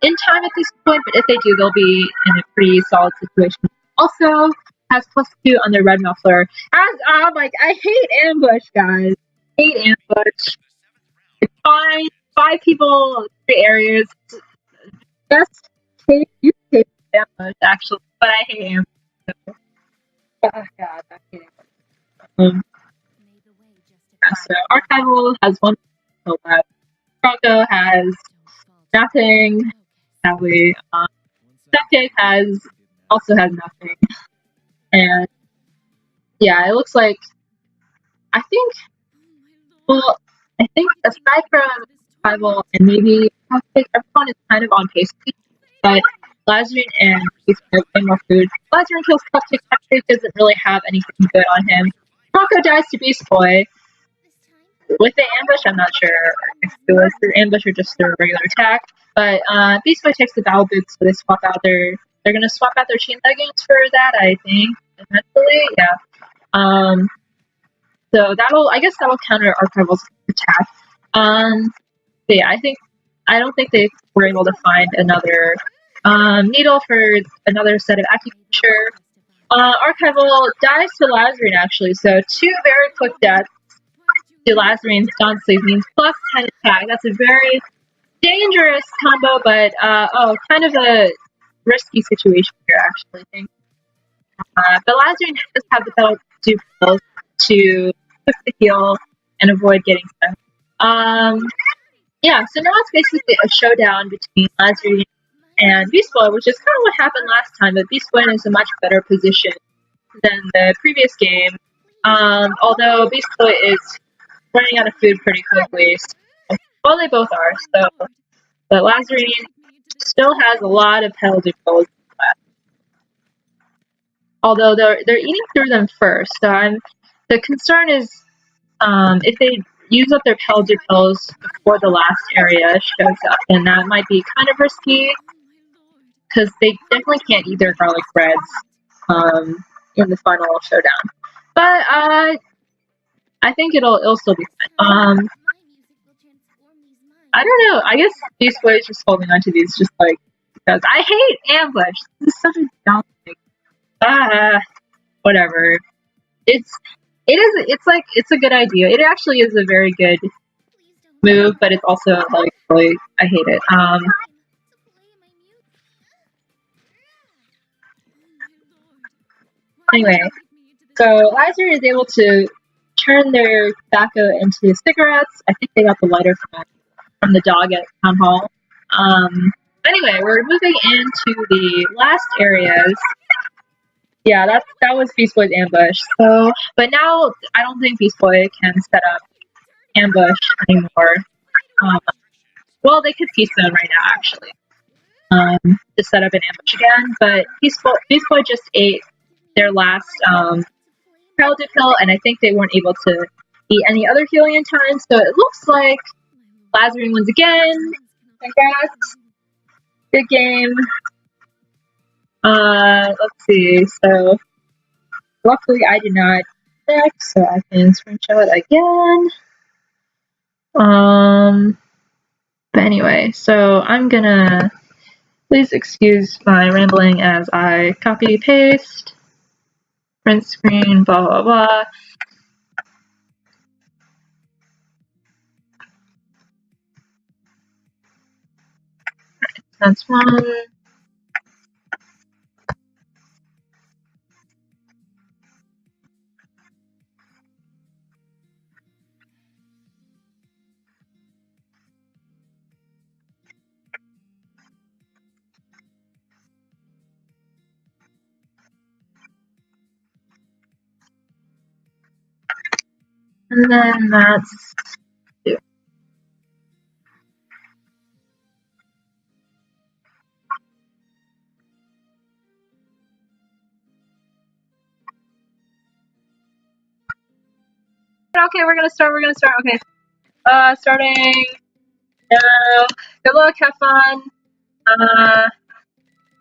time at this point, but if they do, they'll be in a pretty solid situation. Also, has +2 on their red muffler. Oh my, I hate ambush, guys. I hate ambush. It's fine. 5 people, 3 areas. Best case use case ambush, actually, but I hate ambush. Oh god, I hate ambush. Yeah, so Arrcival has 1 left. Croco has nothing. Sadly, Cupcrake also has nothing. And yeah, it looks like I think aside from Arrcival and maybe Cupcrake, everyone is kind of on pace. But Lazurine and Beastboi have way more food. Lazurine kills Cupcrake. Cupcrake doesn't really have anything good on him. Croco dies to Beastboi. With the ambush, I'm not sure if it was their ambush or just their regular attack. But Beastboi takes the battle boots, so they swap out they're gonna swap out their chain leggings for that, I think, eventually. Yeah. So I guess that'll counter Arrcival's attack. But yeah, I don't think they were able to find another needle for another set of acupuncture. Arrcival dies to Lazurine, actually, so 2 very quick deaths to Lazurine's Dawn Sleep means +10 attack. That's a very dangerous combo, but kind of a risky situation here, actually, I think. But Lazurine does have the Peldu to push the heal and avoid getting stuck. Yeah, so now it's basically a showdown between Lazurine and Beastboi, which is kind of what happened last time, but Beastboi is in a much better position than the previous game. Although Beastboi is running out of food pretty quickly. So, well, they both are, so. But Lazurine still has a lot of Peldu left. Although they're eating through them first, so the concern is if they use up their Peldu before the last area shows up, then that might be kind of risky because they definitely can't eat their garlic breads. in the final showdown. But I think it'll still be fun. I don't know. I guess Beastboi is just holding on to these just like because I hate ambush. This is such a dumb thing. Whatever. It's a good idea. It actually is a very good move, but it's also like really I hate it. Anyway, so Lazurine is able to turn their tobacco into cigarettes. I think they got the lighter from the dog at town hall. Anyway, we're moving into the last areas. Yeah, that was Beastboi's ambush. So, but now I don't think Beastboi can set up ambush anymore. Well, they could peace zone right now, actually, to set up an ambush again. But Beastboi just ate their last paladin pill, and I think they weren't able to eat any other healing in time. So it looks like Lazurine wins again. Congrats. Good game. Let's see. So luckily I did not check, so I can screenshot again. But anyway, so I'm gonna please excuse my rambling as I copy paste, print screen, blah blah blah. That's one. And then that's two. Okay, we're gonna start. Okay. Starting now. Good luck, have fun.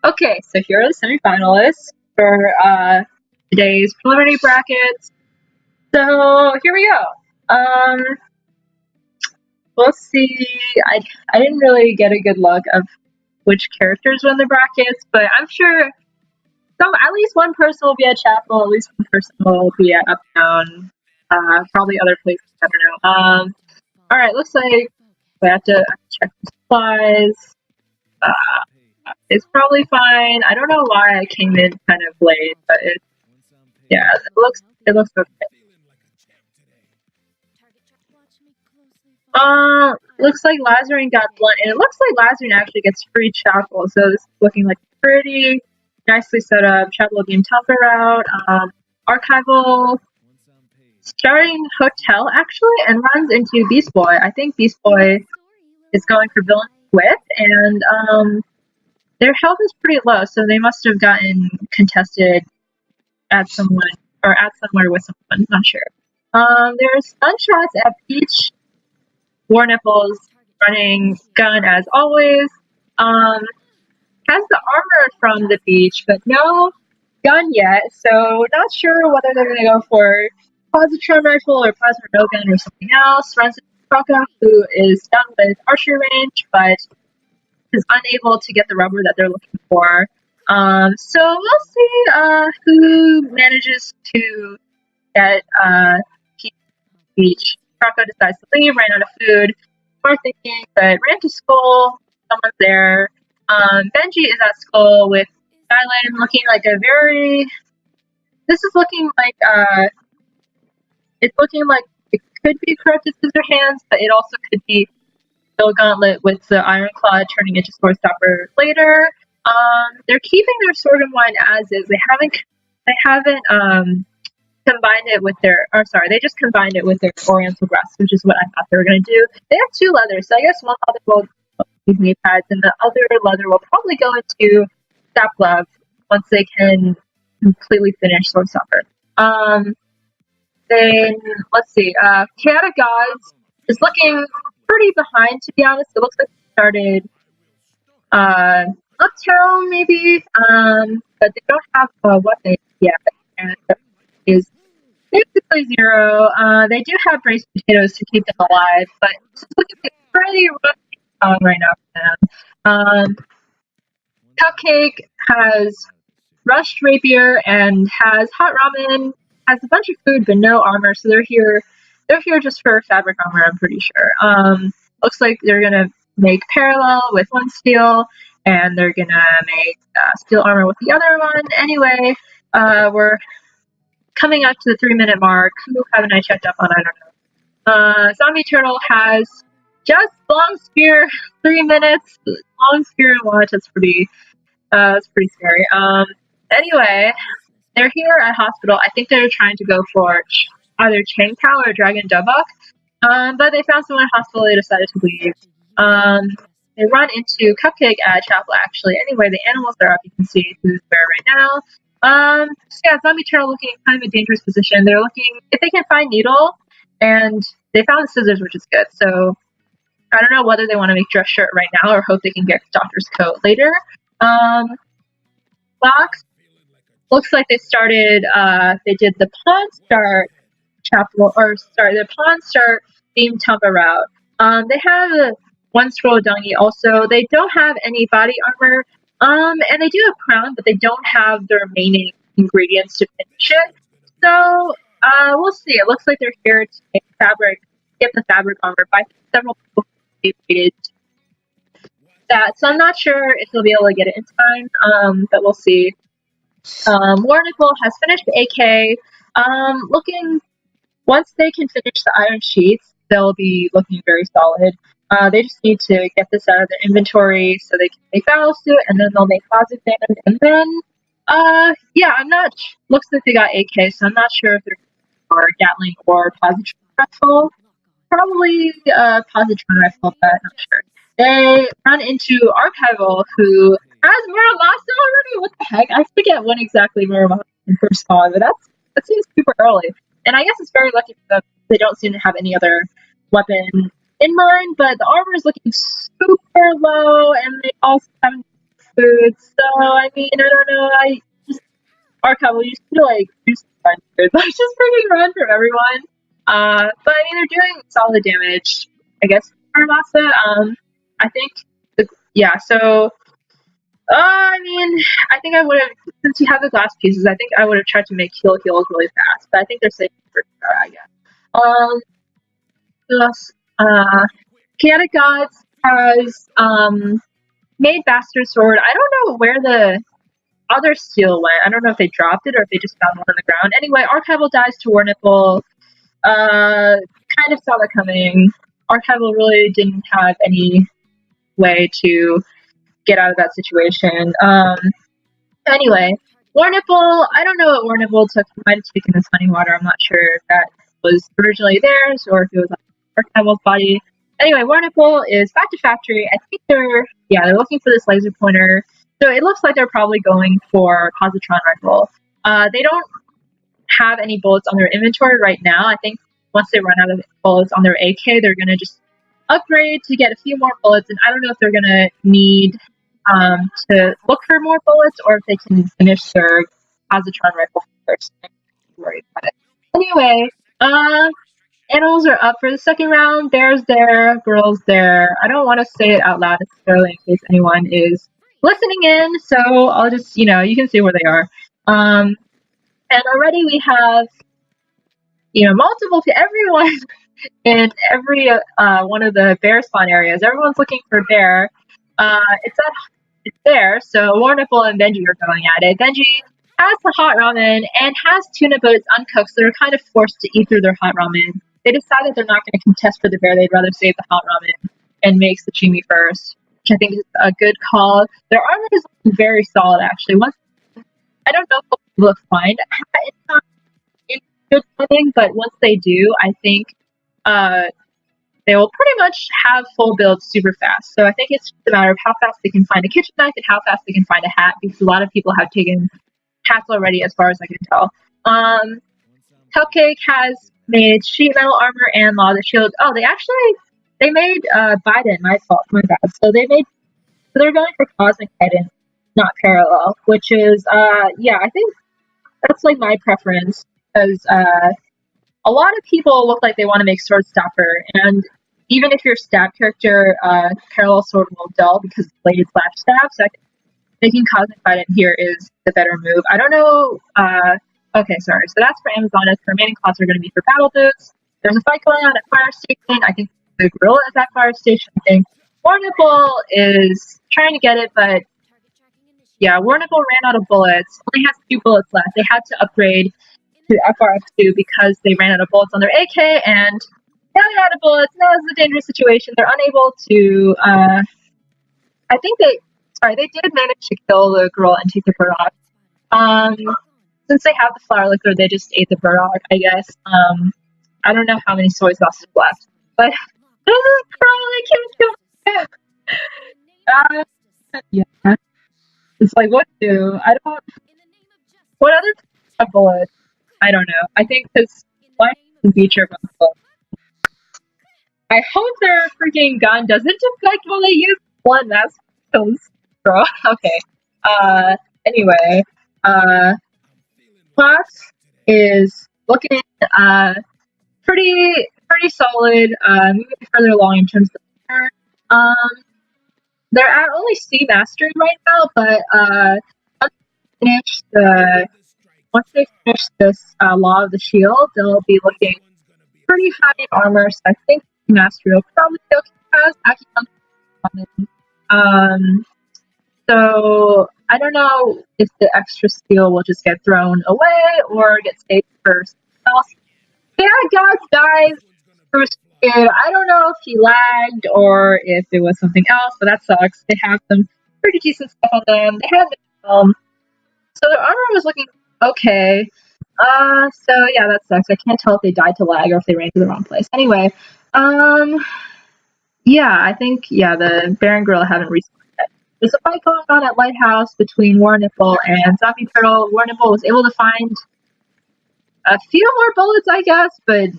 Okay, so here are the semifinalists for today's preliminary brackets. So here we go. We'll see. I didn't really get a good look of which characters win the brackets, but I'm sure at least one person will be at Chapel, at least one person will be at Uptown, probably other places, I don't know. Alright, looks like we have to check the supplies. It's probably fine. I don't know why I came in kind of late, but it looks okay. Looks like Lazurine got one, and it looks like Lazurine actually gets free Chapel, so this is looking like pretty nicely set up. Chapel will be in Tampa route. Arrcival starting Hotel actually and runs into Beastboi. I think Beastboi is going for villain with, and their health is pretty low, so they must have gotten contested at someone or at somewhere with someone. Not sure. There's gunshots at Peach. Warnipple's running gun as always. Has the armor from the beach, but no gun yet, so not sure whether they're going to go for positron rifle or plasma no gun or something else. Runs into Crococo, who is done with archery range, but is unable to get the rubber that they're looking for. So we'll see who manages to get Peach. Crococo decides to leave, ran out of food. More thinking, but ran to school. Someone's there. Benji is at school with Skyline looking like a very. This is looking like it's looking like it could be Corrupted Scissorhands, but it also could be Bill Gauntlet with the Iron Claw turning into Sword Stopper later. They're keeping their Sword and Wine as is. They haven't combined it with their. Or sorry, they just combined it with their Oriental Grass, which is what I thought they were gonna do. They have two leathers, so I guess one leather will use knee pads, and the other leather will probably go into Stop Glove once they can completely finish Sword Stopper. Then let's see. Chaotic Gods is looking pretty behind, to be honest. It looks like they started Uptown maybe, but they don't have a weapon yet. and is basically zero. They do have braised potatoes to keep them alive, but it's looking pretty rough right now for them. Cupcake has rushed rapier and has hot ramen, has a bunch of food but no armor, so they're here just for fabric armor, I'm pretty sure. Looks like they're gonna make parallel with one steel, and they're gonna make steel armor with the other one. Anyway, we're coming up to the 3-minute mark. Who haven't I checked up on? I don't know. Zombie Turtle has just long spear, 3 minutes, long spear and watch. That's pretty scary. Anyway, they're here at hospital. I think they're trying to go for either Chang Tao or Dragon Dubbuck. But they found someone at hospital. They decided to leave. They run into Cupcake at chapel, actually. Anyway, the animals are up. You can see who's where right now. So yeah, Zombie Turtle looking in kind of a dangerous position. They're looking if they can find Needle, and they found the scissors, which is good. So I don't know whether they want to make dress shirt right now or hope they can get Doctor's coat later. Fox looks like they started. They did the Pawn Start chapel, the Pawn Start themed Tumba route. They have a one scroll dungy. Also, they don't have any body armor. And they do have crown, but they don't have the remaining ingredients to finish it. So we'll see. It looks like they're here to make get the fabric armor by several people waited that. So I'm not sure if they'll be able to get it in time, but we'll see. Warnipple has finished the AK. Once they can finish the iron sheets, they'll be looking very solid. They just need to get this out of their inventory so they can make battle suit, and then they'll make positive damage. And then, looks like they got AK, so I'm not sure if they're for Gatling or positron rifle. Probably positron rifle, but not sure. They run into Arrcival, who has Muramasa already. What the heck? I forget when exactly Muramasa first spawned, but that seems super early. And I guess it's very lucky for them. They don't seem to have any other weapon in mind, but the armor is looking super low, and they also have food. So I mean, I don't know. Arrcival used to do some fun food, but just freaking run from everyone. But I mean, they're doing solid damage, I guess, for Masa. I think, so, I mean, I think I would have, since you have the glass pieces, I think I would have tried to make heals really fast, but I think they're safe for sure, I guess. Chaotic Gods has, made Bastard Sword. I don't know where the other steel went. I don't know if they dropped it or if they just found one on the ground. Anyway, Arrcival dies to Warnipple. Kind of saw that coming. Arrcival really didn't have any way to get out of that situation. Anyway, Warnipple, I don't know what Warnipple took. He might have taken this honey water. I'm not sure if that was originally theirs or if it was on Arrcival's body. Anyway, Warnipple is back to factory. I think they're looking for this laser pointer. So it looks like they're probably going for positron rifle. They don't have any bullets on their inventory right now. I think once they run out of bullets on their AK, they're going to just upgrade to get a few more bullets, and I don't know if they're going to need to look for more bullets or if they can finish their positron rifle first. I'm worried about it. Anyway, animals are up for the second round. Bears there, girls there. I don't want to say it out loud necessarily in case anyone is listening in, so I'll just, you can see where they are. And already we have, multiple, everyone in every one of the bear spawn areas. Everyone's looking for bear. It's there, so Warnipple and Benji are going at it. Benji has the hot ramen and has tuna, but it's uncooked, so they're kind of forced to eat through their hot ramen. They decide that they're not going to contest for the bear. They'd rather save the hot ramen and make sashimi first, which I think is a good call. Their armor is very solid, actually. I don't know if they'll find it's not in good timing, but once they do, I think they will pretty much have full builds super fast. So I think it's just a matter of how fast they can find a kitchen knife and how fast they can find a hat, because a lot of people have taken hats already, as far as I can tell. Cupcake has made sheet metal armor and law the shield. Oh, they made Biden. My bad. So they're going for cosmic guidance, not parallel, which is I think That's like my preference, because a lot of people look like they want to make Sword Stopper, and even if your stab character Parallel Sword will dull because it's blade slash stab, so I think making Cosmic Fight in here is the better move. I don't know. Okay, sorry. So that's for Amazonas. The remaining class are going to be for Battle Boots. There's a fight going on at Fire Station. I think the Gorilla is at Fire Station. I think Warnipple is trying to get it, but yeah, Warnipple ran out of bullets. Only has 2 bullets left. They had to upgrade to FRF2 because they ran out of bullets on their AK, and now they're out of bullets. Now it's a dangerous situation. They're unable to. I think they did manage to kill the girl and take the Burdock. Since they have the flower liquor, they just ate the Burdock, I guess. I don't know how many soy sauces left, but this is probably can't kill. Yeah, it's like what to do? I don't. What other bullets? I don't know. I think because Lion and Beach are both bullets. I hope their freaking gun doesn't deflect while they use one. That's kills, bro. Okay. Anyway, class is looking pretty solid. Moving further along in terms of they're at only C mastery right now, but once they finish this Law of the Shield, they'll be looking pretty high in armor. So I think mastery will probably be okay. So I don't know if the extra skill will just get thrown away or get saved for something else. Yeah, guys, I don't know if he lagged or if it was something else, but that sucks. They have some pretty decent stuff on them. They have so their armor was looking okay. So yeah, that sucks. I can't tell if they died to lag or if they ran to the wrong place. Anyway, yeah, I think the Baron Gorilla haven't respawned yet. There's a fight going on at Lighthouse between Warnipple and Zombie Turtle. Warnipple was able to find a few more bullets, I guess, but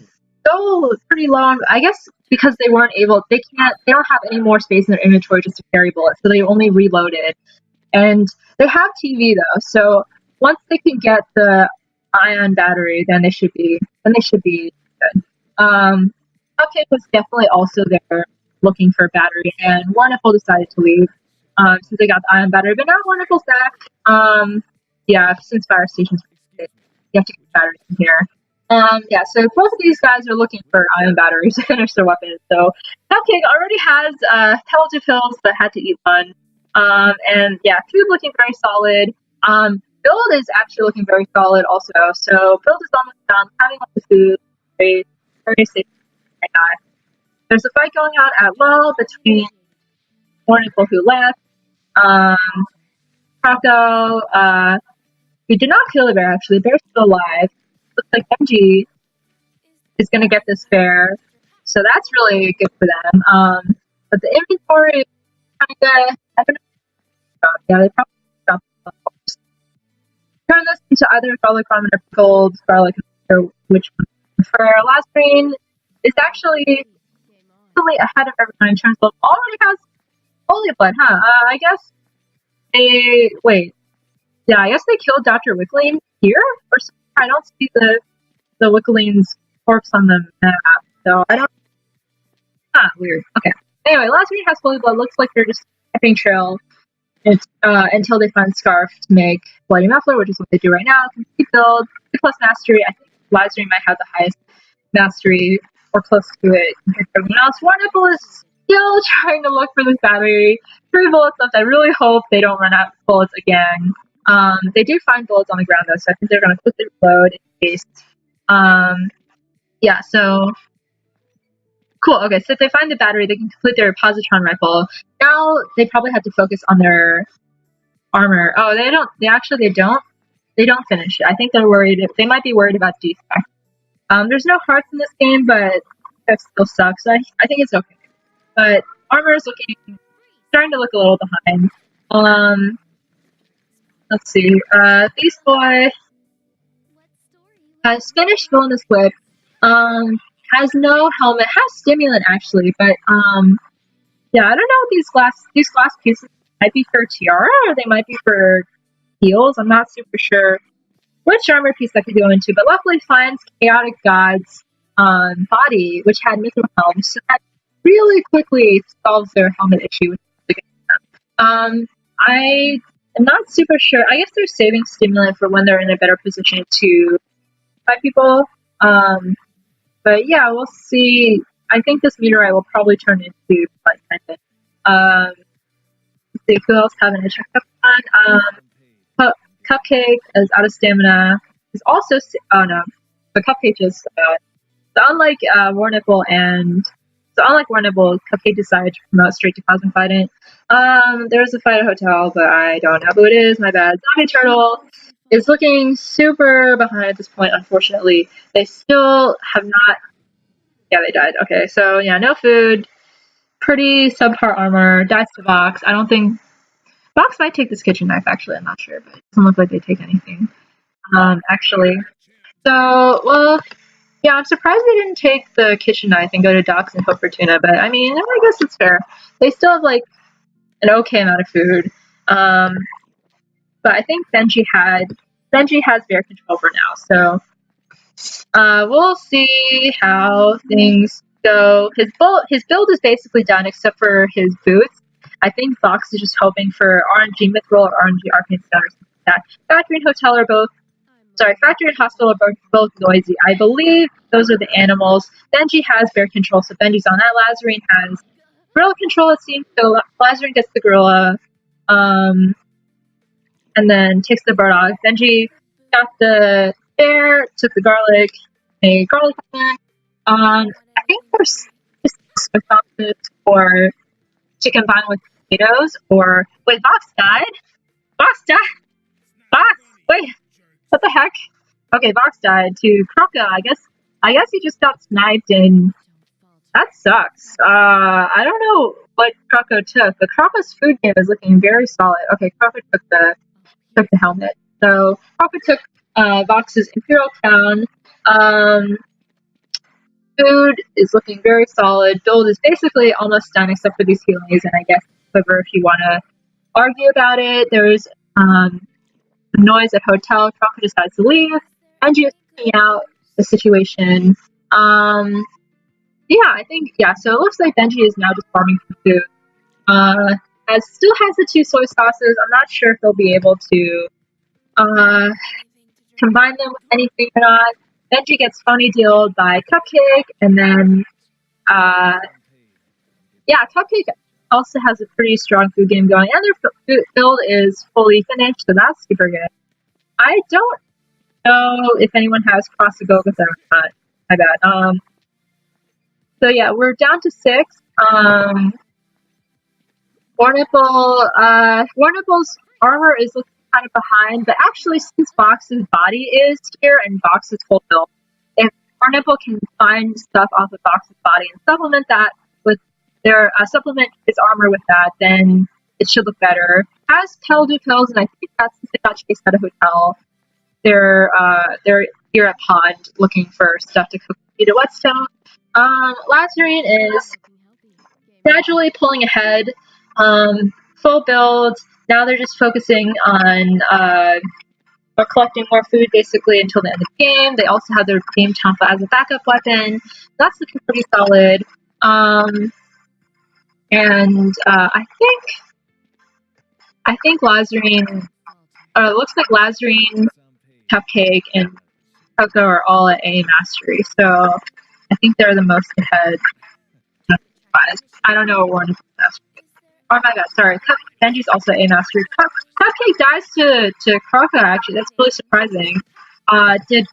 still pretty long. I guess because they don't have any more space in their inventory just to carry bullets, so they only reloaded. And they have TV though, so once they can get the ion battery, then they should be good. Cupcrake was definitely also there looking for a battery, and Warnipple decided to leave since they got the ion battery. But now Warnipple's back. Since Fire Station's you have to get batteries in here. So both of these guys are looking for ion batteries to finish their weapons. So Cupcake already has Pellet pills but had to eat one. Food looking very solid. Build is actually looking very solid also. So build is almost done. Having lots of food, very, very safe right now. There's a fight going on at low between Warnipple who left, Croco, we did not kill the bear actually. The bear's still alive. Looks like MG is gonna get this bear. So that's really good for them. But the inventory is kinda I don't know. Yeah, they probably stopped. Turn this into either garlic ramen or pickled garlic or which one. For Lazurine, it's actually ahead of everyone in terms of already has holy blood, huh? I guess I guess they killed Dr. Wickling here or something. I don't see the Wickling's corpse on the map, so I don't. Weird. Okay. Anyway, Lazurine has holy blood. Looks like they're just stepping trail. It's until they find Scarf to make Bloody Muffler, which is what they do right now. Complete build, 2+ mastery. I think Lazurine might have the highest mastery or close to it compared to everyone else. Warnipple is still trying to look for this battery. 3 bullets left. I really hope they don't run out of bullets again. They do find bullets on the ground though, so I think they're going to quickly reload in case. So cool. Okay, so if they find the battery, they can complete their positron rifle. Now they probably have to focus on their armor. Oh, they don't. They don't finish it. I think they're worried. They might be worried about defect. There's no hearts in this game, but that still sucks. So I think it's okay. But armor is starting to look a little behind. Let's see. Beastboi has finished filling this whip. Has no helmet. Has stimulant actually, but I don't know. These glass pieces might be for tiara or they might be for heals. I'm not super sure. which armor piece that could go into, but luckily finds Chaotic God's body, which had Mithril Helm, so that really quickly solves their helmet issue with I am not super sure. I guess they're saving stimulant for when they're in a better position to fight people. But yeah, we'll see. I think this meteorite will probably turn into Blood Pendant. Let's see who else have an check up on. Cupcake is out of stamina. Is also but Cupcake just so unlike warnipple, Cupcake decided to promote straight to Cosmic Fighting. There's a fight at hotel, but I don't know who it is. My bad. Zombie Turtle is looking super behind at this point. Unfortunately, they still have not. Yeah, they died. Okay, so yeah, no food. Pretty subpar armor. Dies to Vox. I don't think Vox might take this kitchen knife. Actually, I'm not sure, but it doesn't look like they take anything. Actually. So well. Yeah, I'm surprised they didn't take the kitchen knife and go to Docks and hope for tuna, but I mean, I guess it's fair. They still have like an okay amount of food. But I think Benji has bear control for now, so we'll see how things go. His build is basically done except for his boots. I think Fox is just hoping for RNG Mithril or RNG Arcane Stone or something like that. Factory and Hotel are both Factory and Hospital are both noisy. I believe those are the animals. Benji has bear control, so Benji's on that. Lazurine has gorilla control, it seems. So Lazurine gets the gorilla, and then takes the Burdock. Benji got the bear, took the garlic, a garlic weapon. I think there's just sauces for to combine with potatoes, or wait, Box died? Box died? Box, wait. What the heck? Okay, Vox died to Croco. I guess he just got sniped and that sucks. I don't know what Croco took, but Croco's food game is looking very solid. Okay, Croco took the helmet. So Croco took Vox's Imperial Crown. Food is looking very solid. Build is basically almost done except for these healings, and I guess Quiver if you wanna argue about it. There's noise at hotel. Croco decides to leave. Benji is checking out the situation. Yeah, I think so it looks like Benji is now just farming for food. As still has the 2 soy sauces. I'm not sure if they'll be able to combine them with anything or not. Benji gets phony dealed by Cupcake, and then Cupcake also has a pretty strong food game going, and their build is fully finished, so that's super good. I don't know if anyone has crococo or not. My bad. So yeah, we're down to 6. Warnipple's armor is looking kind of behind, but actually since Vox's body is here and Vox is full build, if Warnipple can find stuff off of Vox's body and supplement that with supplement his armor with that, then it should look better. As Pell do pills, and I think that's since they got chased out of hotel. They're here at Pond looking for stuff to cook to Whetstone. Lazurine is gradually pulling ahead. Full build. Now they're just focusing on collecting more food basically until the end of the game. They also have their game Champa as a backup weapon. That's looking pretty solid. And I think Lazurine. Looks like Lazurine, Cupcake, and Coco are all at A Mastery, so I think they're the most ahead. I don't know what Warren's Mastery is. Oh my god, sorry. Benji's also A Mastery. Cupcake dies to Croco, actually. That's really surprising. Did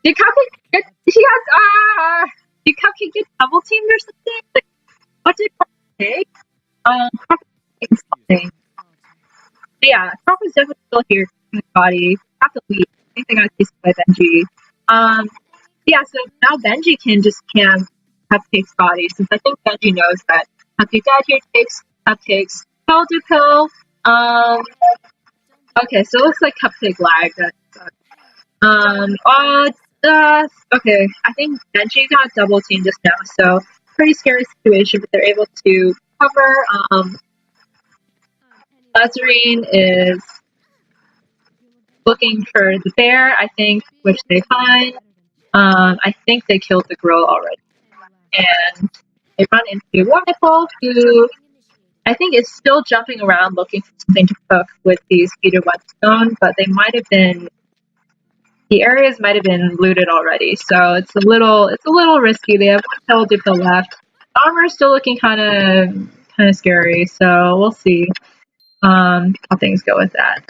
Cupcake get did Cupcake get double teamed or something? Like, what did Cupcake take? Cupcake take something. Yeah, Croco's definitely still here in his body. Have to leave. I think they got chased by Benji. So now Benji can just camp Cupcake's body, since I think Benji knows that Cupcake died here, takes Cupcake's pill to pill. Okay, so it looks like Cupcake lagged. That sucks. Okay, I think Benji got double teamed just now, so pretty scary situation, but they're able to cover. Lazurine is looking for the bear, I think, which they find. I think they killed the grill already. And they run into warnipple, who I think is still jumping around looking for something to cook with these heated whetstone, but they might have been, the areas might have been looted already, so it's a little risky. They have one pill left. Armor is still looking kind of scary, so we'll see how things go with that.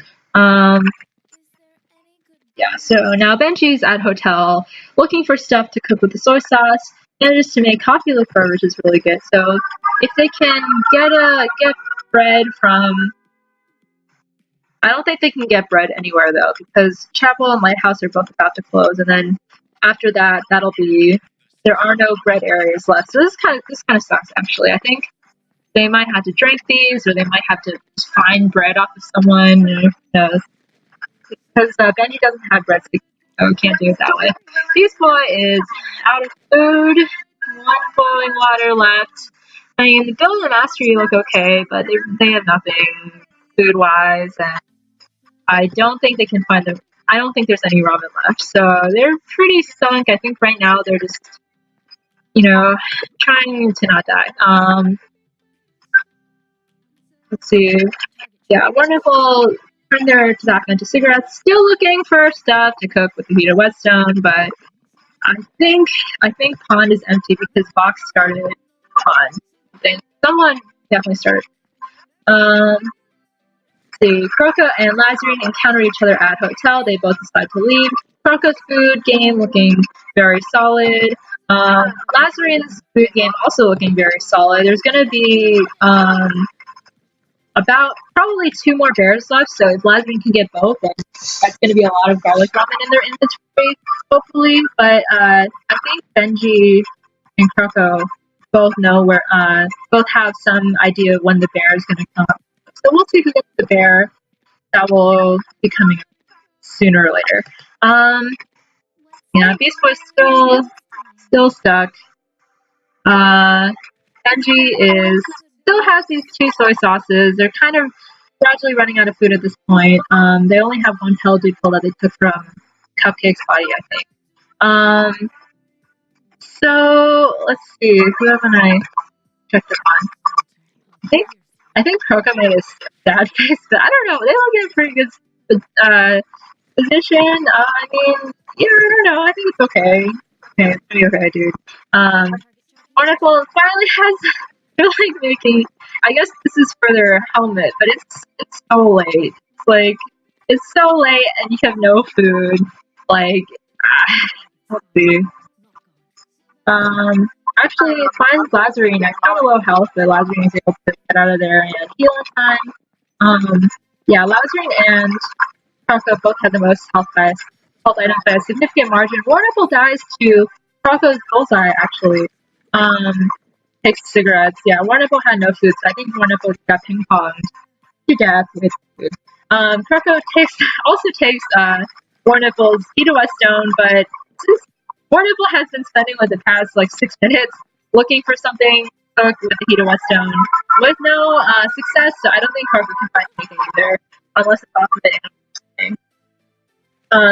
Yeah, so now Benji's at hotel looking for stuff to cook with the soy sauce, manages to make coffee liqueur, which is really good. So if they can get bread from, I don't think they can get bread anywhere though, because Chapel and Lighthouse are both about to close, and then after that, there are no bread areas left. So this kind of sucks actually. I think they might have to drink these, or they might have to just find bread off of someone. Who knows? Because Benji doesn't have bread, so we can't do it that way. Beastboi is out of food. One boiling water left. I mean, the Bill and the Mastery look okay, but they have nothing food-wise, and I don't think they can find them. I don't think there's any ramen left, so they're pretty sunk. I think right now they're just, trying to not die. Let's see. Yeah, Wonderful turned their tobacco into cigarettes, still looking for stuff to cook with the heated whetstone, but I think Pond is empty because Fox started Pond. Someone definitely started. Let's see, Croco and Lazurine encounter each other at hotel. They both decide to leave. Croco's food game looking very solid. Lazurine's food game also looking very solid. There's going to be about probably 2 more bears left, so if Lazurine can get both, then that's going to be a lot of garlic ramen in their inventory, hopefully. But I think Benji and Croco both know both have some idea of when the bear is going to come. So we'll see who gets the bear. That will be coming sooner or later. Yeah, Beastboi's still stuck. Benji still has these 2 soy sauces. They're kind of gradually running out of food at this point. They only have 1 pellet pill that they took from Cupcake's body, I think. So let's see, who haven't I checked up on? I think Croco made a sad face, but I don't know. They look in a pretty good position. I mean, yeah, I don't know. I think it's okay. Okay, it's pretty okay, dude. Warnipple finally has. They're like making. I guess this is for their helmet, but it's so late. It's so late, and you have no food. Let's see. Actually, it finds Lazurine at kind of low health, but Lazurine is able to get out of there and heal in time. Yeah, Lazurine and Croco both had the most health items by a significant margin. Warnipple dies to Croco's bullseye, actually. Takes cigarettes. Yeah, Warnipple had no food, so I think Warnipple got ping-ponged to death with food. Croco also takes Warnipple's heated whetstone, but since Warnipple has been spending the past 6 minutes looking for something cooked with the heated whetstone with no success, so I don't think Croco can find anything either, unless it's off of the animal.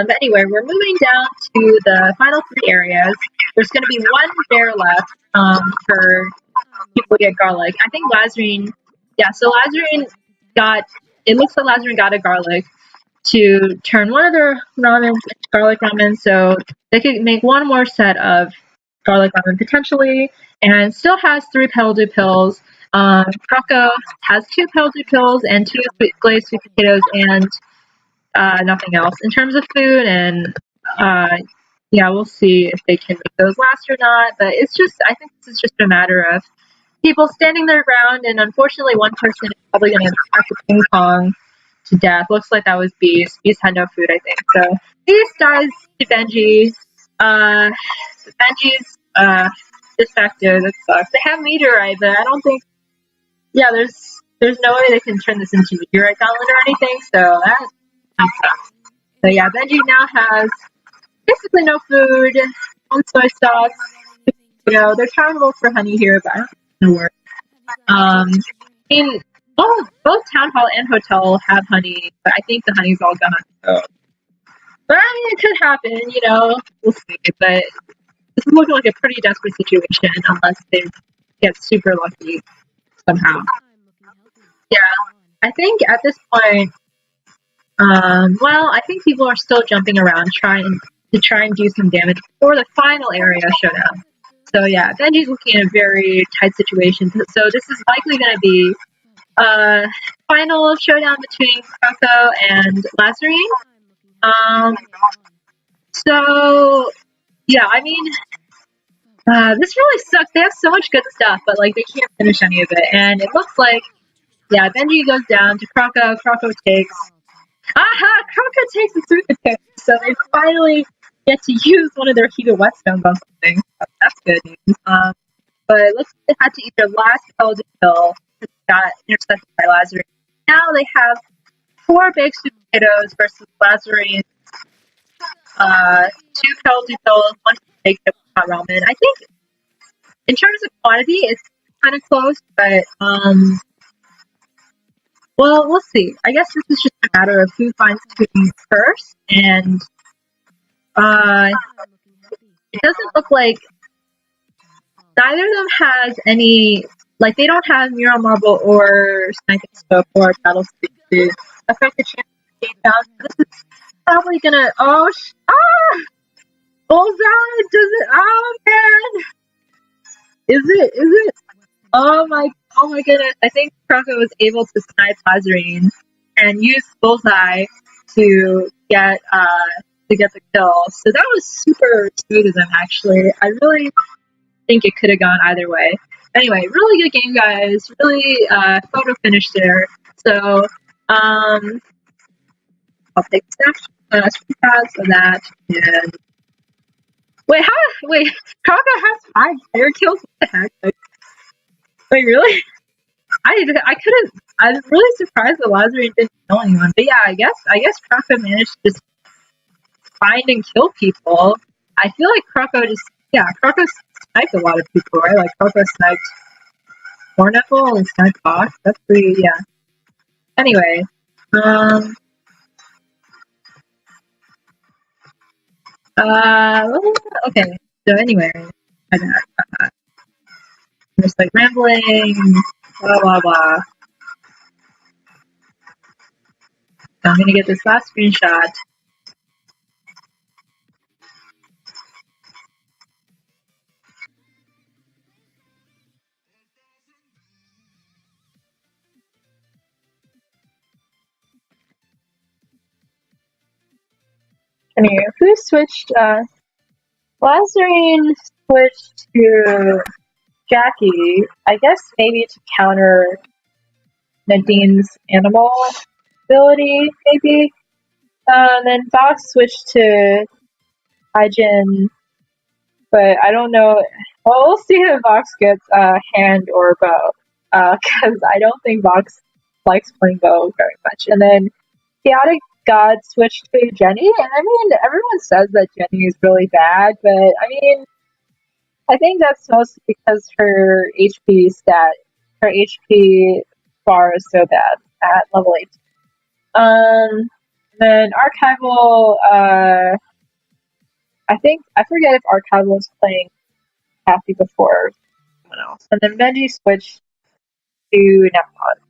But anyway, we're moving down to the final 3 areas. There's going to be 1 bear left for people to get garlic. I think Lazurine, so Lazurine it looks like Lazurine got a garlic to turn one of their ramen into garlic ramen, so they could make 1 more set of garlic ramen potentially, and still has 3 petal pills. Croco has 2 petal pills and 2 glazed sweet potatoes and nothing else in terms of food, and we'll see if they can make those last or not, but I think this is just a matter of people standing their ground, and unfortunately 1 person is probably going to have to ping pong to death. Looks like that was Beast. Beast had no food, I think. So Beast dies to Benji. Benji's defective. It sucks. They have meteorite, but I don't think. Yeah, there's no way they can turn this into meteorite gauntlet or anything. So that sucks. So yeah, Benji now has basically no food, 1 soy sauce. They're trying to look for honey here, but I don't think it's gonna work. I mean, both Town Hall and Hotel have honey, but I think the honey's all gone. So But I mean, it could happen, you know. We'll see. But this is looking like a pretty desperate situation unless they get super lucky somehow. Yeah, I think at this point, well, I think people are still jumping around trying to do some damage for the final area showdown. So yeah, Benji's looking at a very tight situation. So this is likely going to be a final showdown between Croco and Lazurine. So yeah, I mean, this really sucks. They have so much good stuff, but like they can't finish any of it. And it looks like, yeah, Benji goes down to Croco. Croco takes. Aha! Croco takes it through the pit. So they finally get to use one of their heated whetstones on something. That's good news. But it looks like they had to eat their last pellet kill. Got intercepted by Lazurine. Now they have 4 baked sweet potatoes versus Lazurine. 2 pellet kills, 1 baked hot ramen. I think in terms of quantity, it's kind of close, but well, we'll see. I guess this is just a matter of who finds food first, and it doesn't look like neither of them has any, like they don't have Mural Marble or Sniping Scope or Battle Speed to affect the chance of getting down. This is probably gonna, Bullseye, does it, oh man! Is it? Oh my goodness, I think Croco was able to snipe Lazurine and use Bullseye to get the kill. So that was super smooth of them, actually. I really think it could have gone either way. Anyway, really good game, guys. Really photo finish there. So I'll take screenshots of that. And wait, Croco has 5 player kills. What the heck? Wait, really? I'm really surprised that Lazurine didn't kill anyone. But yeah, I guess Croco managed to just find and kill people. I feel like Croco sniped a lot of people, right? Like Croco sniped warnipple and sniped Box. That's pretty, yeah. Anyway, okay. So anyway, I'm just like rambling, blah blah blah. So I'm gonna get this last screenshot. Anyway, who switched? Lazurine switched to Jackie. I guess maybe to counter Nadine's animal ability, maybe. Then Fox switched to Hyjin, but I don't know. Well, we'll see if Vox gets hand or bow, because I don't think Vox likes playing bow very much. And then Chaotic God switched to Jenny, and I mean, everyone says that Jenny is really bad, but I mean, I think that's mostly because her HP bar is so bad at level 8. Then Arrcival, I forget if Arrcival was playing Happy before someone else. And then Benji switched to Neptune.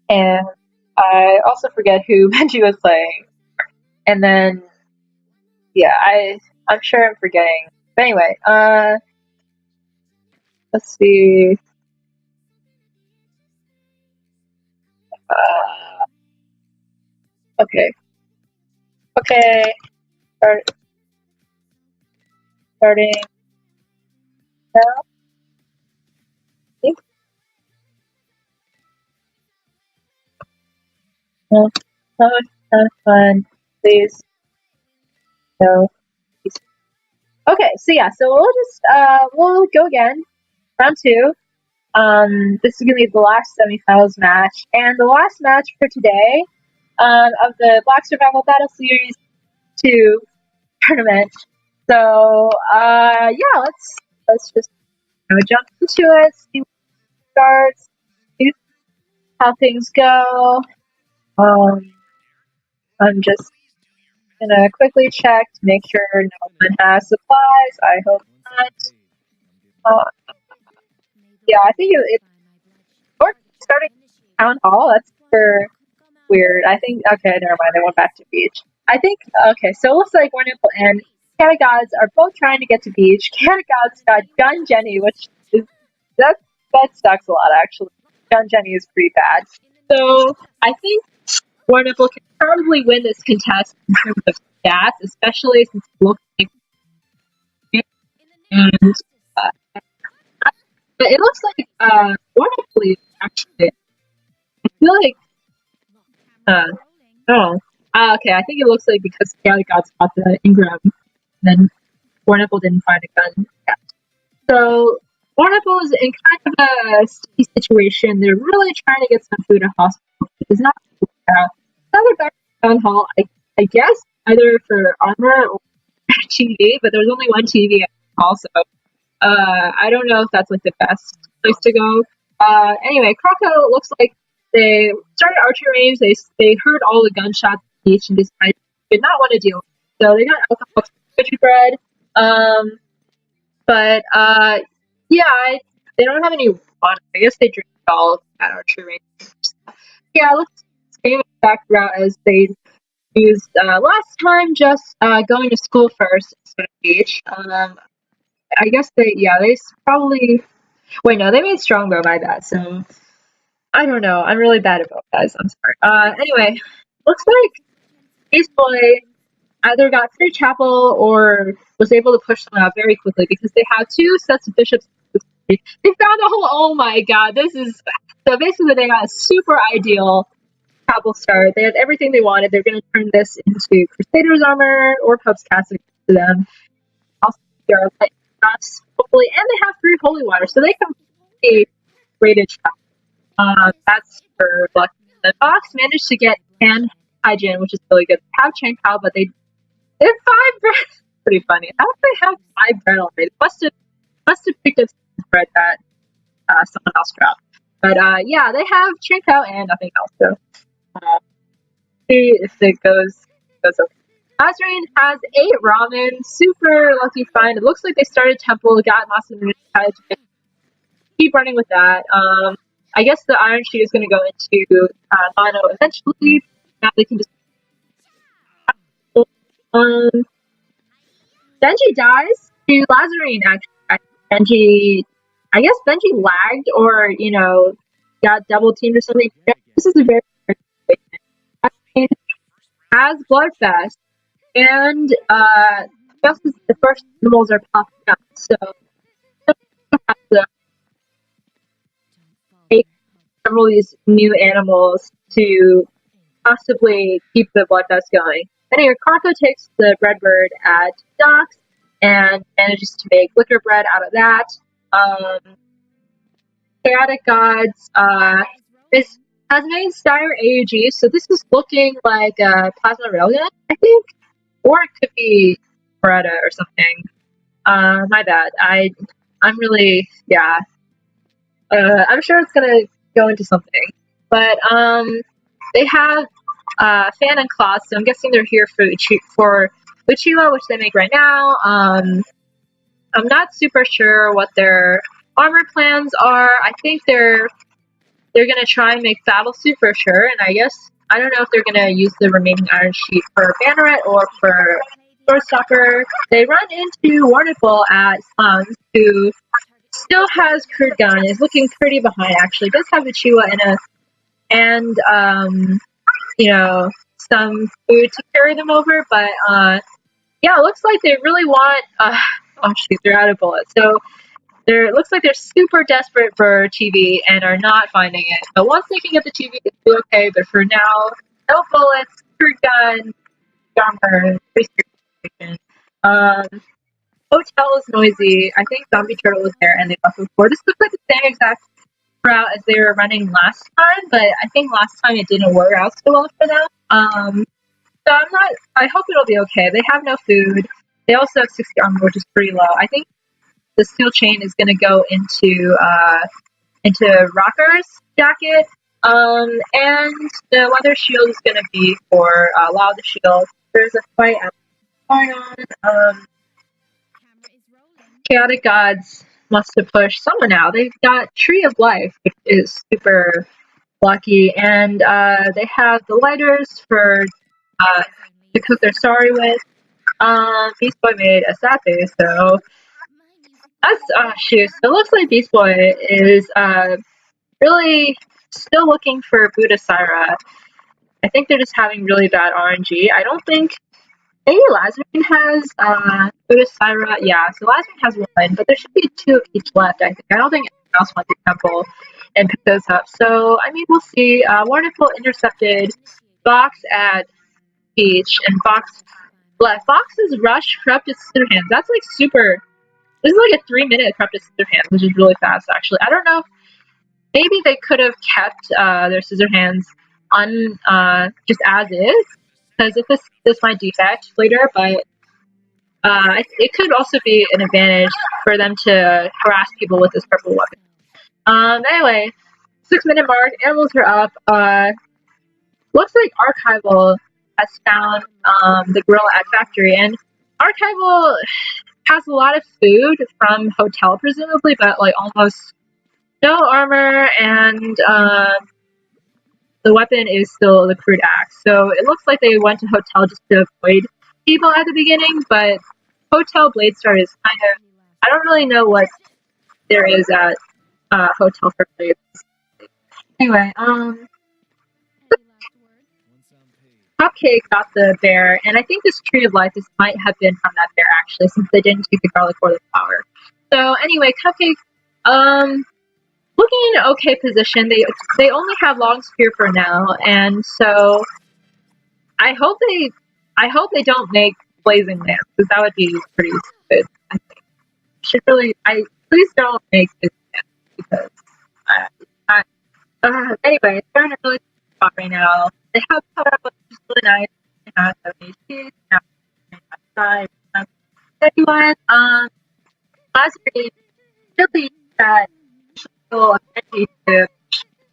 And I also forget who Benji was playing. And then, yeah, I'm sure I'm forgetting. But anyway, let's see. Okay. Starting now. Have fun, please. No. Okay, so yeah, so we'll go again. Round 2. This is gonna be the last semifinals match, and the last match for today of the Black Survival Battle Series 2 tournament. So yeah, let's just jump into it, see what starts, see how things go. I'm just Gonna quickly check to make sure no one has supplies. I hope not. Uh, yeah, I think or starting town hall. That's super weird. I think okay, never mind. They went back to beach. I think okay. So it looks like warnipple and Catagods are both trying to get to beach. Catagods got Gun Jenny, which is that that sucks a lot actually. Gun Jenny is pretty bad. So I think warnipple can probably win this contest in terms of stats, especially since it looks like and uh, but it looks like warnipple actually. I feel like oh. Okay, I think it looks like because Catagods got the Ingram, then warnipple didn't find a gun yet. So warnipple is in kind of a sticky situation. They're really trying to get some food at hospital. It's not another back town hall, I guess, either for armor or TV, but there's only one TV at the hall, so I don't know if that's like the best place to go. Anyway, Croco looks like they started archery range. They heard all the gunshots each and decided they did not want to deal. So they got alcohol bread. But yeah, they don't have any water. I guess they drink it all at archery range. Yeah, let's same exact route as they used last time, just going to school first instead of beach. I guess they probably wait no, they made strongbow by that, so I don't know. I'm really bad at both guys. I'm sorry. Anyway, looks like Beastboi either got through chapel or was able to push them out very quickly because they have two sets of bishops. They found a whole. Oh my god, this is so basically they got a super ideal chapel start. They had everything they wanted. They're going to turn this into Crusader's armor or Pope's cassock to them. Also, there are light cross, hopefully, and they have 3 holy water, so they completely rated chapel. That's for luck. The Fox managed to get hand hygiene, which is really good. They have Chang Pao, but they have 5 bread. Pretty funny. How do they have 5 bread already? Must have picked up some bread that someone else dropped. But yeah, they have Chang Pao and nothing else. So see if it goes okay. Lazurine has 8 ramen. Super lucky find. It looks like they started temple, got Masamune, keep running with that. I guess the Iron Sheet is going to go into mono eventually. Now they can just. Benji dies to Lazurine. Actually, I guess Benji lagged or got double teamed or something. This is a very Lazurine has Bloodfest, and just as the first animals are popping up, so have to take several of these new animals to possibly keep the Bloodfest going. Anyway, Karko takes the breadbird at docks and manages to make liquor bread out of that. Chaotic Gods has made Styre AUG, so this is looking like a plasma railgun, I think, or it could be Beretta or something. My bad. I'm really I'm sure it's gonna go into something, but they have Fan and Cloth, so I'm guessing they're here for Uchiwa, which they make right now. I'm not super sure what their armor plans are. I think they're gonna try and make Battle Suit for sure, and I guess I don't know if they're gonna use the remaining Iron Sheet for Banneret or for Swordstopper. They run into warnipple at Slums, who still has crude gun, is looking pretty behind actually. Does have Uchiwa and some food to carry them over, but yeah, it looks like they really want oh shoot, they're out of bullets. So it looks like they're super desperate for TV and are not finding it. But once they can get the TV, it's okay. But for now, no bullets, crude gun, armor, hotel is noisy. I think Zombie Turtle was there and they left before. This looks like the same exact route as they were running last time, but I think last time it didn't work out so well for them. So I hope it'll be okay. They have no food. They also have 60 armor, which is pretty low. I think the steel chain is going to go into Rocker's jacket, and the leather shield is going to be for Lao the Shield. there's a fight going on. Chaotic Gods must have pushed someone out. They've got Tree of Life, which is super lucky, and they have the lighters for to cook their sorry with. Beastboi made a sad face, so that's shoot. So it looks like Beastboi is really still looking for Buddha Syra. I think they're just having really bad RNG. I don't think maybe Lazurine has Buddha Syra. Yeah, so Lazurine has one, but there should be two of each left, I think. I don't think anyone else went to Temple and picked those up. So I mean we'll see. Warnipple intercepted Fox at Peach, and Fox left. Fox's rush corrupted Scissor Hands. That's like super. This is like a 3-minute corrupted Scissor Hands, which is really fast actually. I don't know. Maybe they could have kept their Scissor Hands on just as is, because if this might defect later, but it could also be an advantage for them to harass people with this purple weapon. Anyway, 6-minute mark, animals are up. Looks like Arrcival has found the gorilla at factory, and Arrcival has a lot of food from hotel presumably, but like almost no armor, and the weapon is still the crude axe. So it looks like they went to hotel just to avoid people at the beginning, but hotel blade star is kind of, I don't really know what there is at hotel for blades. Anyway, Cupcrake got the bear, and I think this Tree of Life might have been from that bear actually, since they didn't take the garlic or the flour. So anyway, Cupcake, looking in an okay position. They only have long spear for now, and so I hope they don't make blazing lance, because that would be pretty stupid. I think should really please don't make this lance, because anyway, they're in a really good spot right now. They have power up, which is really nice. They have 7 HP. They have 31. Lazurine really that and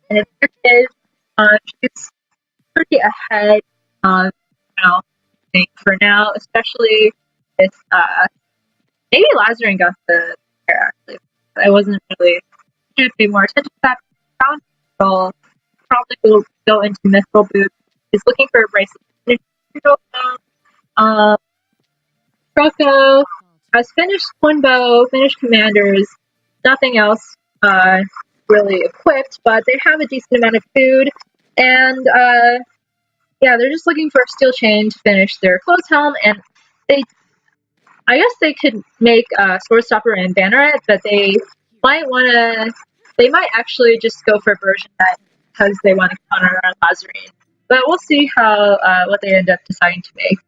if there is, she's pretty ahead, for now, especially with, maybe Lazurine got the pair, actually. I wasn't really going to pay more attention to that. Crown Control probably will go into Mythical Boots. He's looking for a bracelet. Croco has finished Twin Bow, finished Commanders, nothing else really equipped, but they have a decent amount of food, and yeah, they're just looking for a steel chain to finish their clothes helm, and I guess they could make Swordstopper and Banneret, but they might actually just go for a version that, because they want to counter Lazurine. But we'll see how what they end up deciding to make,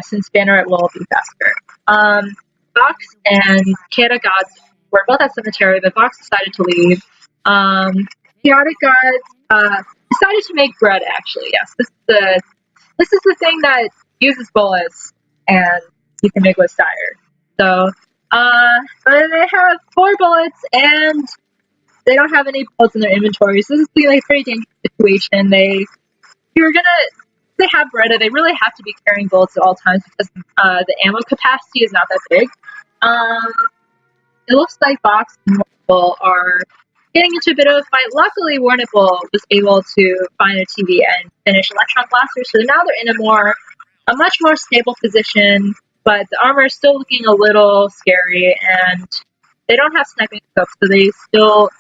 since Banneret will be faster. Fox and Chaotic Gods were both at Cemetery, but Fox decided to leave. Chaotic Gods decided to make bread, actually. Yes, this is the thing that uses bullets, and you can make with Dire. So, but they have 4 bullets, and they don't have any bullets in their inventory, so this is like a pretty dangerous situation. They have Beretta, they really have to be carrying bullets at all times, because the ammo capacity is not that big. It looks like Fox and Warnipple are getting into a bit of a fight. Luckily, Warnipple was able to find a TV and finish Electron Blaster, so now they're in a much more stable position, but the armor is still looking a little scary, and they don't have sniping scopes, so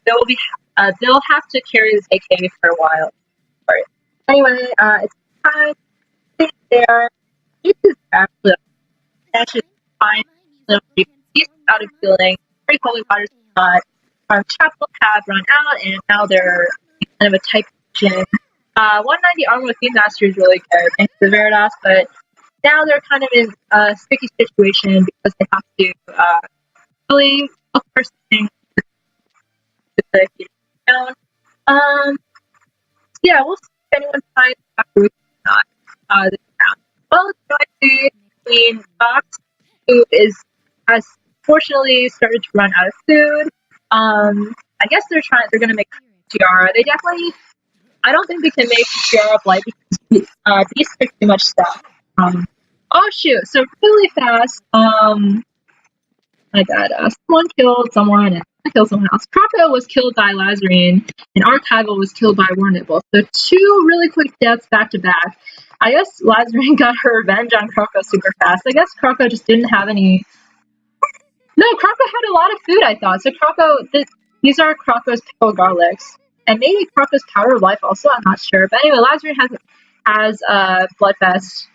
they'll have to carry this AK for a while. Right. Anyway, it's time to there. This is actually fine. He's out of healing. Pretty holy waters not. Our chapel have run out, and now they're kind of a tight position. 190 armor with Master is really good, thanks to Veritas, but now they're kind of in a sticky situation because they have to really look for something to the down. So yeah, we'll see if anyone finds Dr. Ruth or not this round. Well, it's going between Fox, who has fortunately started to run out of food. I guess they're gonna make Tiara. I don't think they can make Tiara of Light because Beast took too much stuff. Oh shoot! So really fast. My bad. Someone killed someone, and I killed someone else. Croco was killed by Lazurine, and Arrcival was killed by warnipple. So two really quick deaths back to back. I guess Lazurine got her revenge on Croco super fast. I guess Croco just didn't have any. No, Croco had a lot of food, I thought. So Croco, these are Croco's pickled garlics. And maybe Croco's powder of life also, I'm not sure. But anyway, Lazurine has Bloodfest.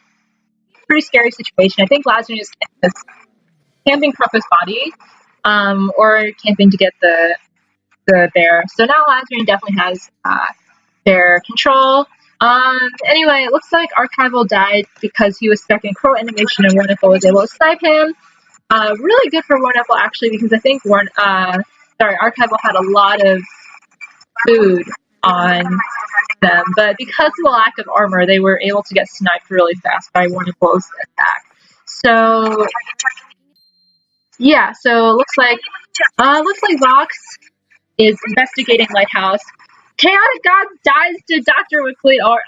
Pretty scary situation. I think Lazurine is camping Croco's body, or camping to get the bear. So now Lazurine definitely has bear control. Anyway, it looks like Arrcival died because he was stuck in crow animation and warnipple was able to snipe him. Really good for warnipple actually, because I think Arrcival had a lot of food on them, but because of the lack of armor, they were able to get sniped really fast by warnipple's attack. So yeah, so looks like Vox is investigating Lighthouse. Chaotic God dies to Dr. Wickley, or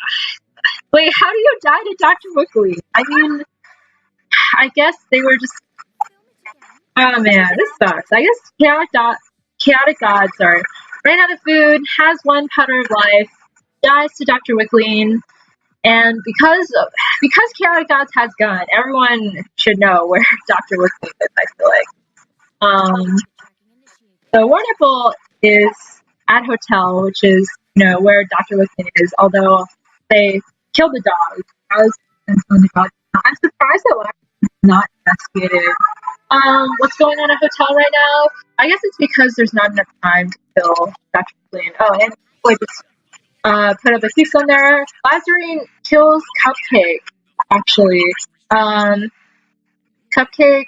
wait, how do you die to Dr. Wickley? I mean, I guess they were just. Oh man, this sucks. I guess Chaotic God, ran out of food, has one powder of life, dies to Dr. Wickling, and because Chaotic Gods has gun, everyone should know where Dr. Wickling is, I feel like. So warnipple is at hotel, which is, where Dr. Wickling is, although they killed the dog. I'm surprised that Lash not investigated what's going on at hotel right now. I guess it's because there's not enough time to kill Dr. Wickling. Oh, and Beastboi just put up a piece on there. Lazurine kills Cupcrake, actually. Cupcake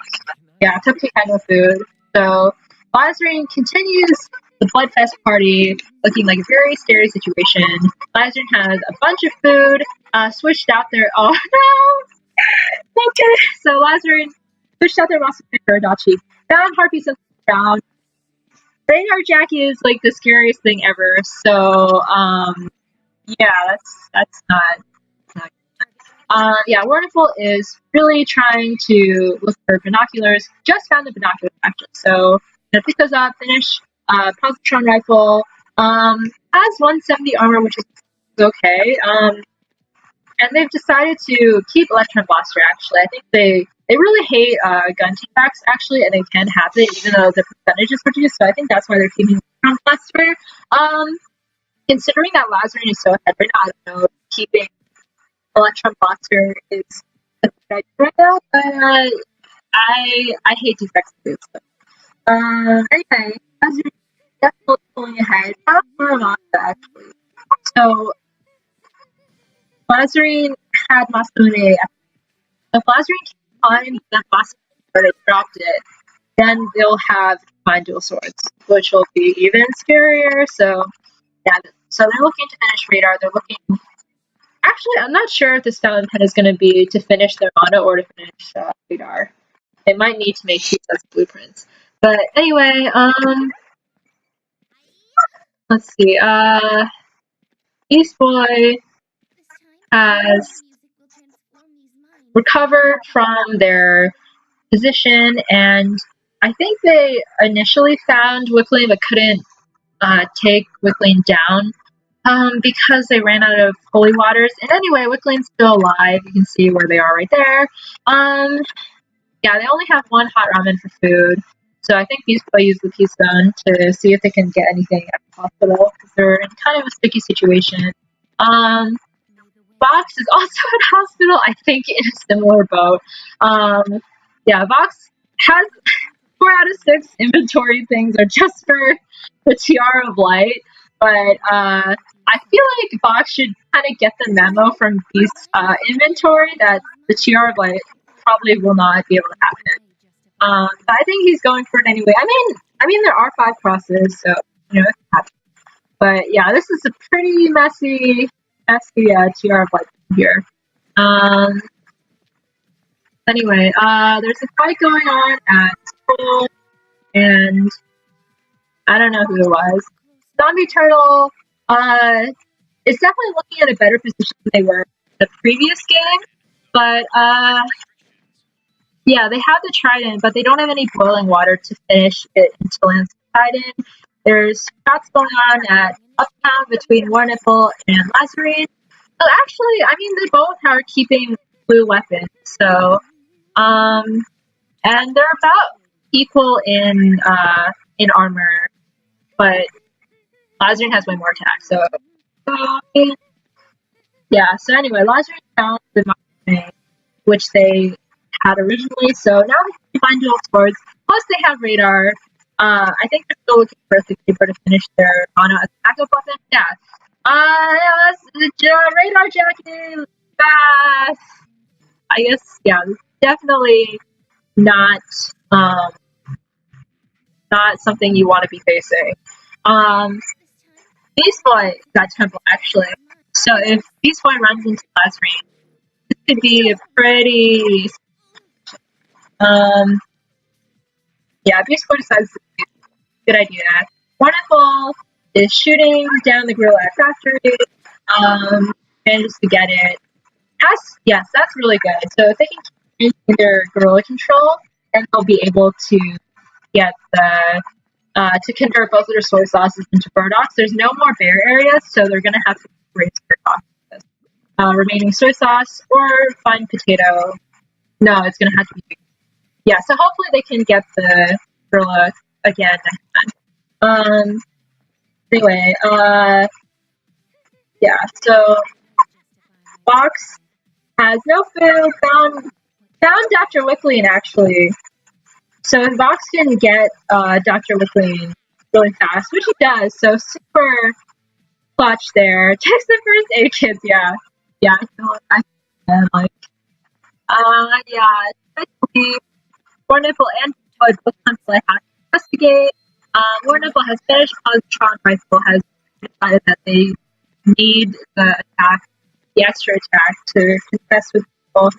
had no food. So Lazurine continues the Bloodfest party, looking like a very scary situation. Lazurine has a bunch of food, switched out their. Oh no! Okay, so Lazurine switched out their muscle for Adachi. Found Harpy since down. Radar Jackie is like the scariest thing ever. So yeah, that's not. Yeah, warnipple is really trying to look for binoculars. Just found the binoculars actually. So pick those up, finish positron rifle. Has 170 armor, which is okay. And they've decided to keep electron blaster actually. I think they really hate gun T-packs actually, and they can have it even though the percentage is reduced. So I think that's why they're keeping electron blaster. Considering that Lazurine is so ahead right now, I don't know, keeping electron blaster is a good idea right now, but I hate defects too. So. Anyway, Lazurine definitely pulling ahead. Not for Masa actually. So Lazurine had Masamune. If Lazurine can find that Masamune where they dropped it, then they'll have find dual swords, which will be even scarier. So yeah, so they're looking to finish radar. They're looking. Actually, I'm not sure if the style intent is going to be to finish their mono or to finish radar. They might need to make 2 sets of blueprints. But anyway, let's see. Beastboi has recovered from their position, and I think they initially found Wickling but couldn't take Wickling down. Because they ran out of holy waters. And anyway, Wickling's still alive. You can see where they are right there. Yeah, they only have 1 hot ramen for food. So I think Beastboi used the Keystone to see if they can get anything at the hospital, because they're in kind of a sticky situation. Vox is also in hospital, I think in a similar boat. Yeah, Vox has 4 out of 6 inventory things are just for the Tiara of Light. But I feel like Vox should kind of get the memo from Beast's inventory that the Tiara of Light probably will not be able to happen. But I think he's going for it anyway. I mean there are 5 crosses, so it can happen. But yeah, this is a pretty messy Tiara of Light here. Anyway, there's a fight going on at school, and I don't know who it was. Zombie Turtle is definitely looking at a better position than they were in the previous game. But yeah, they have the trident, but they don't have any boiling water to finish it into Lance Trident. There's shots going on at Uptown between Warnipple and Lazurine. Oh, actually, I mean, they both are keeping blue weapons, so, and they're about equal in armor, but Lazurine has way more attack, so yeah, so anyway, Lazurine found the Mazurine, which they had originally, so now they can combine dual swords, plus they have radar. I think they're still looking for a keeper to finish their mono as a backup weapon. Yeah. Radar jacket fast. I guess, yeah, definitely not not something you want to be facing. Beastboi got Temple actually. So if Beastboi runs into Lazurine, this could be a pretty yeah, Beastboi decides to do good idea. Wonderful is shooting down the gorilla at factory, manages to get it. Yes, that's really good. So if they can keep their gorilla control, then they'll be able to get the to convert both of their soy sauces into burdocks. There's no more bear areas, so they're gonna have to raise burdocks. Remaining soy sauce or find potato. No, it's gonna have to be. Yeah, so hopefully they can get the gorilla again next time. Anyway, yeah, so Fox has no food, found Dr. Wickling actually. So if Vox can get Dr. Wickling really fast, which he does, so super clutch there. Takes the first aid kits, yeah. Yeah, I feel like yeah, especially Warnipple and Beastboi both constantly have to investigate. Warnipple has finished, Positron Rifle has decided that they need the attack, the extra attack to contest with people.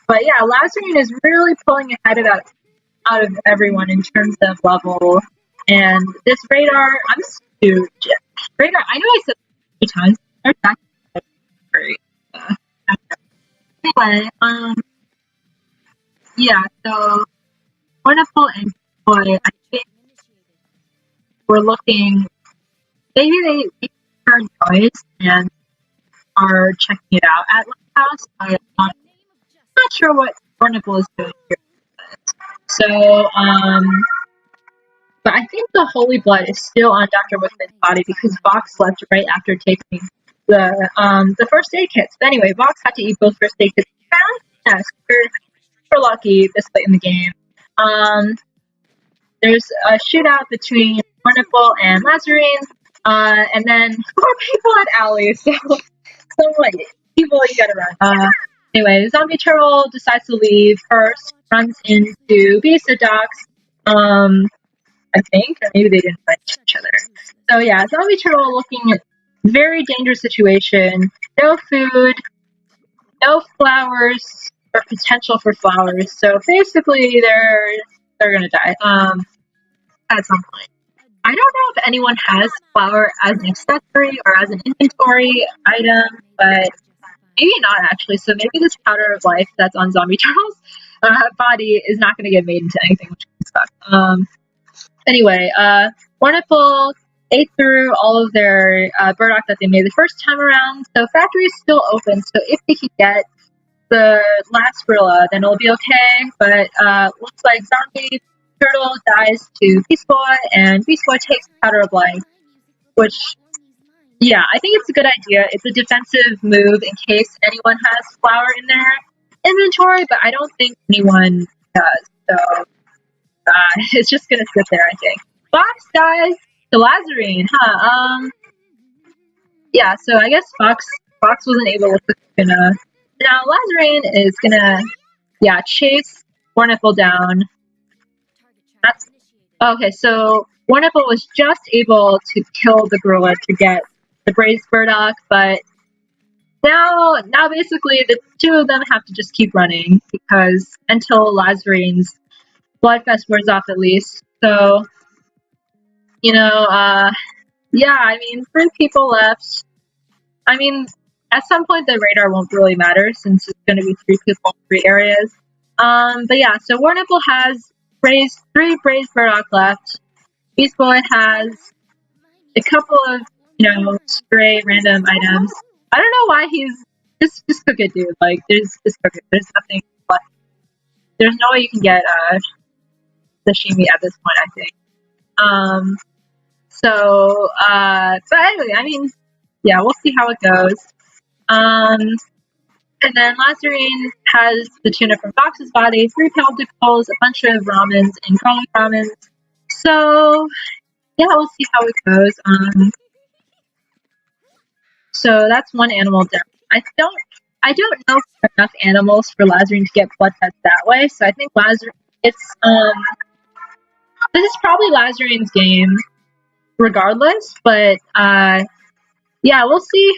But yeah, Lazurine is really pulling ahead out of everyone in terms of level. And this radar, I'm stupid. Radar, I know I said it 3 times. They're back. Great. Anyway, yeah, so Wonderful and Boy, I think we're looking. Maybe they heard noise and are checking it out at Lighthouse. I'm not sure what Wonderful is doing here. So, but I think the holy blood is still on Dr. Wickling's body because Vox left right after taking the first aid kits. But anyway, Vox had to eat both first aid kits. Yes, we're lucky this late in the game. There's a shootout between Wonderful and Lazurine, and then 4 people at Alley. So like people you gotta run. Anyway, Zombie Turtle decides to leave first, runs into BSBS2. I think, or maybe they didn't like each other. So yeah, Zombie Turtle looking at very dangerous situation. No food, no flowers, or potential for flowers. So basically, they're gonna die. At some point. I don't know if anyone has flour as an accessory or as an inventory item, but maybe not actually. So maybe this powder of life that's on Zombie Turtle's body is not going to get made into anything, which sucks. Anyway, Wonderful ate through all of their burdock that they made the first time around. So factory is still open. So if they can get the last gorilla, then it'll be okay. But looks like Zombie Turtle dies to Beastboi, and Beastboi takes powder of life, which, yeah, I think it's a good idea. It's a defensive move in case anyone has flour in their inventory, but I don't think anyone does. So it's just gonna sit there, I think. Fox dies to Lazurine, huh? Yeah, so I guess Fox wasn't able to now Lazurine is gonna, yeah, chase Warnipple down. That's okay, so Warnipple was just able to kill the gorilla to get the braised burdock, but now basically the 2 of them have to just keep running because until Lazurine's Bloodfest wears off at least. So, you know, yeah, I mean, 3 people left. I mean, at some point the radar won't really matter since it's going to be 3 people in 3 areas. But yeah, so warnipple has 3 Braised Burdock left. Beastboi has a couple of, stray random items. I don't know why he's just cook it, dude. Like, just cook it. There's nothing left. There's no way you can get sashimi at this point, I think. But anyway, I mean, yeah, we'll see how it goes. And then Lazurine has the tuna from Fox's body, 3 pelticles, a bunch of ramens and garlic ramens. So yeah, we'll see how it goes. So that's one animal down. I don't know if there are enough animals for Lazurine to get blood fest that way. So I think Lazurine, this is probably Lazurine's game, regardless. But yeah, we'll see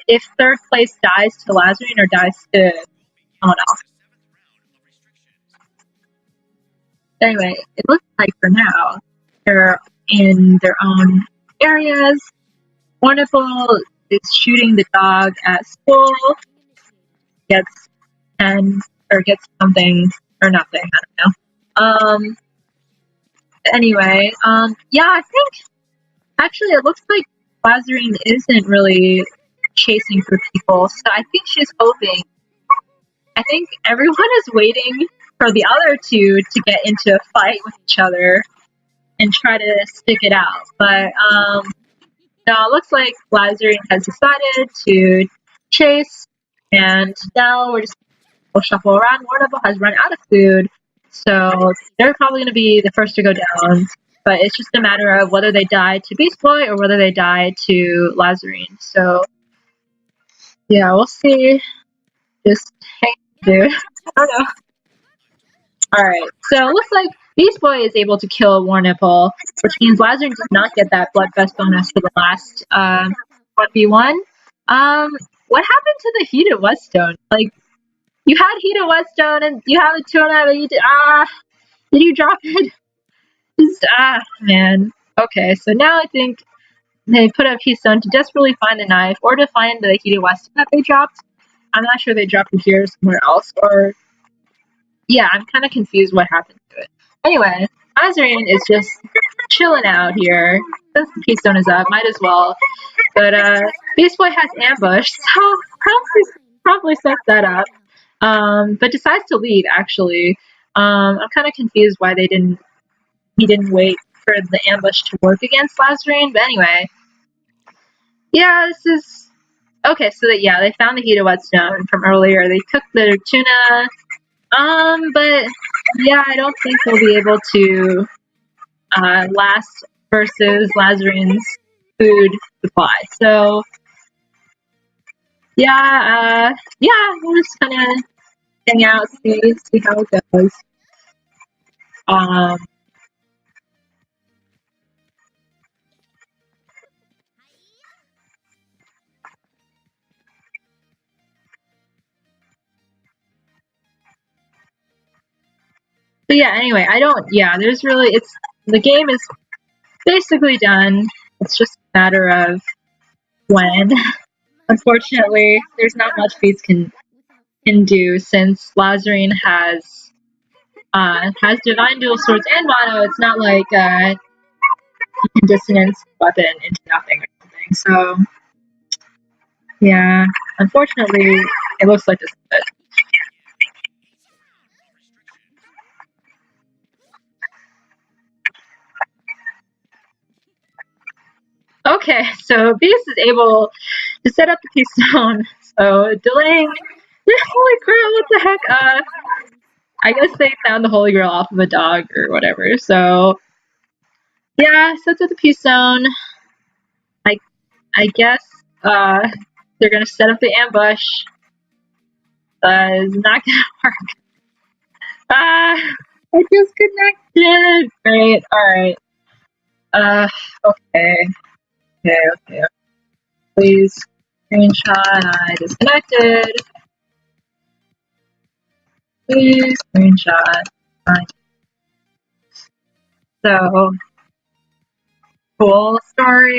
if 3rd place dies to Lazurine or dies to someone else. Anyway, it looks like for now they're in their own areas. Warnipple is shooting the dog at school. Gets 10 or gets something or nothing. I don't know. Anyway, yeah, I think actually it looks like Lazurine isn't really chasing for people, so I think she's hoping. I think everyone is waiting for the other 2 to get into a fight with each other and try to stick it out. But now it looks like Lazurine has decided to chase, and now we'll shuffle around. Warnipple has run out of food, so they're probably going to be the first to go down. But it's just a matter of whether they die to Beastboi or whether they die to Lazurine. So yeah, we'll see. Just hang on, dude. I don't know. Alright, so it looks like Beastboi is able to kill Warnipple, which means Lazurine does not get that Bloodfest bonus for the last 1v1. What happened to the Heated Whetstone? Like, you had Heated Whetstone and you have a tuna, but did you drop it? Just, man. Okay, so now I think they put up Keystone to desperately find the knife or to find the Heated Whetstone that they dropped. I'm not sure they dropped it here or somewhere else, or yeah, I'm kind of confused what happened to it. Anyway, Lazurine is just chilling out here. Since the Keystone is up, might as well. But Beastboi has ambushed, so probably sets that up. But decides to lead, actually. I'm kind of confused why he didn't wait for the ambush to work against Lazurine. But anyway, yeah, this is okay. So that they found the Heated Whetstone from earlier. They cooked the tuna. But yeah, I don't think we'll be able to last versus Lazurine's food supply. So yeah, we'll just kind of hang out, see how it goes. But yeah, anyway, the game is basically done. It's just a matter of when. Unfortunately, there's not much Beast can do since Lazurine has Divine Dual Swords and Mono. It's not like you can dissonance weapon into nothing or something. So yeah, unfortunately, it looks like this is it. Okay, so Beast is able to set up the Keystone. So delaying. Holy crap! What the heck? I guess they found the Holy Grail off of a dog or whatever. So yeah, sets up the Keystone. I guess they're gonna set up the ambush. It's not gonna work. I disconnected. Great. All right. Okay. Please screenshot. I disconnected. Please screenshot. So cool story.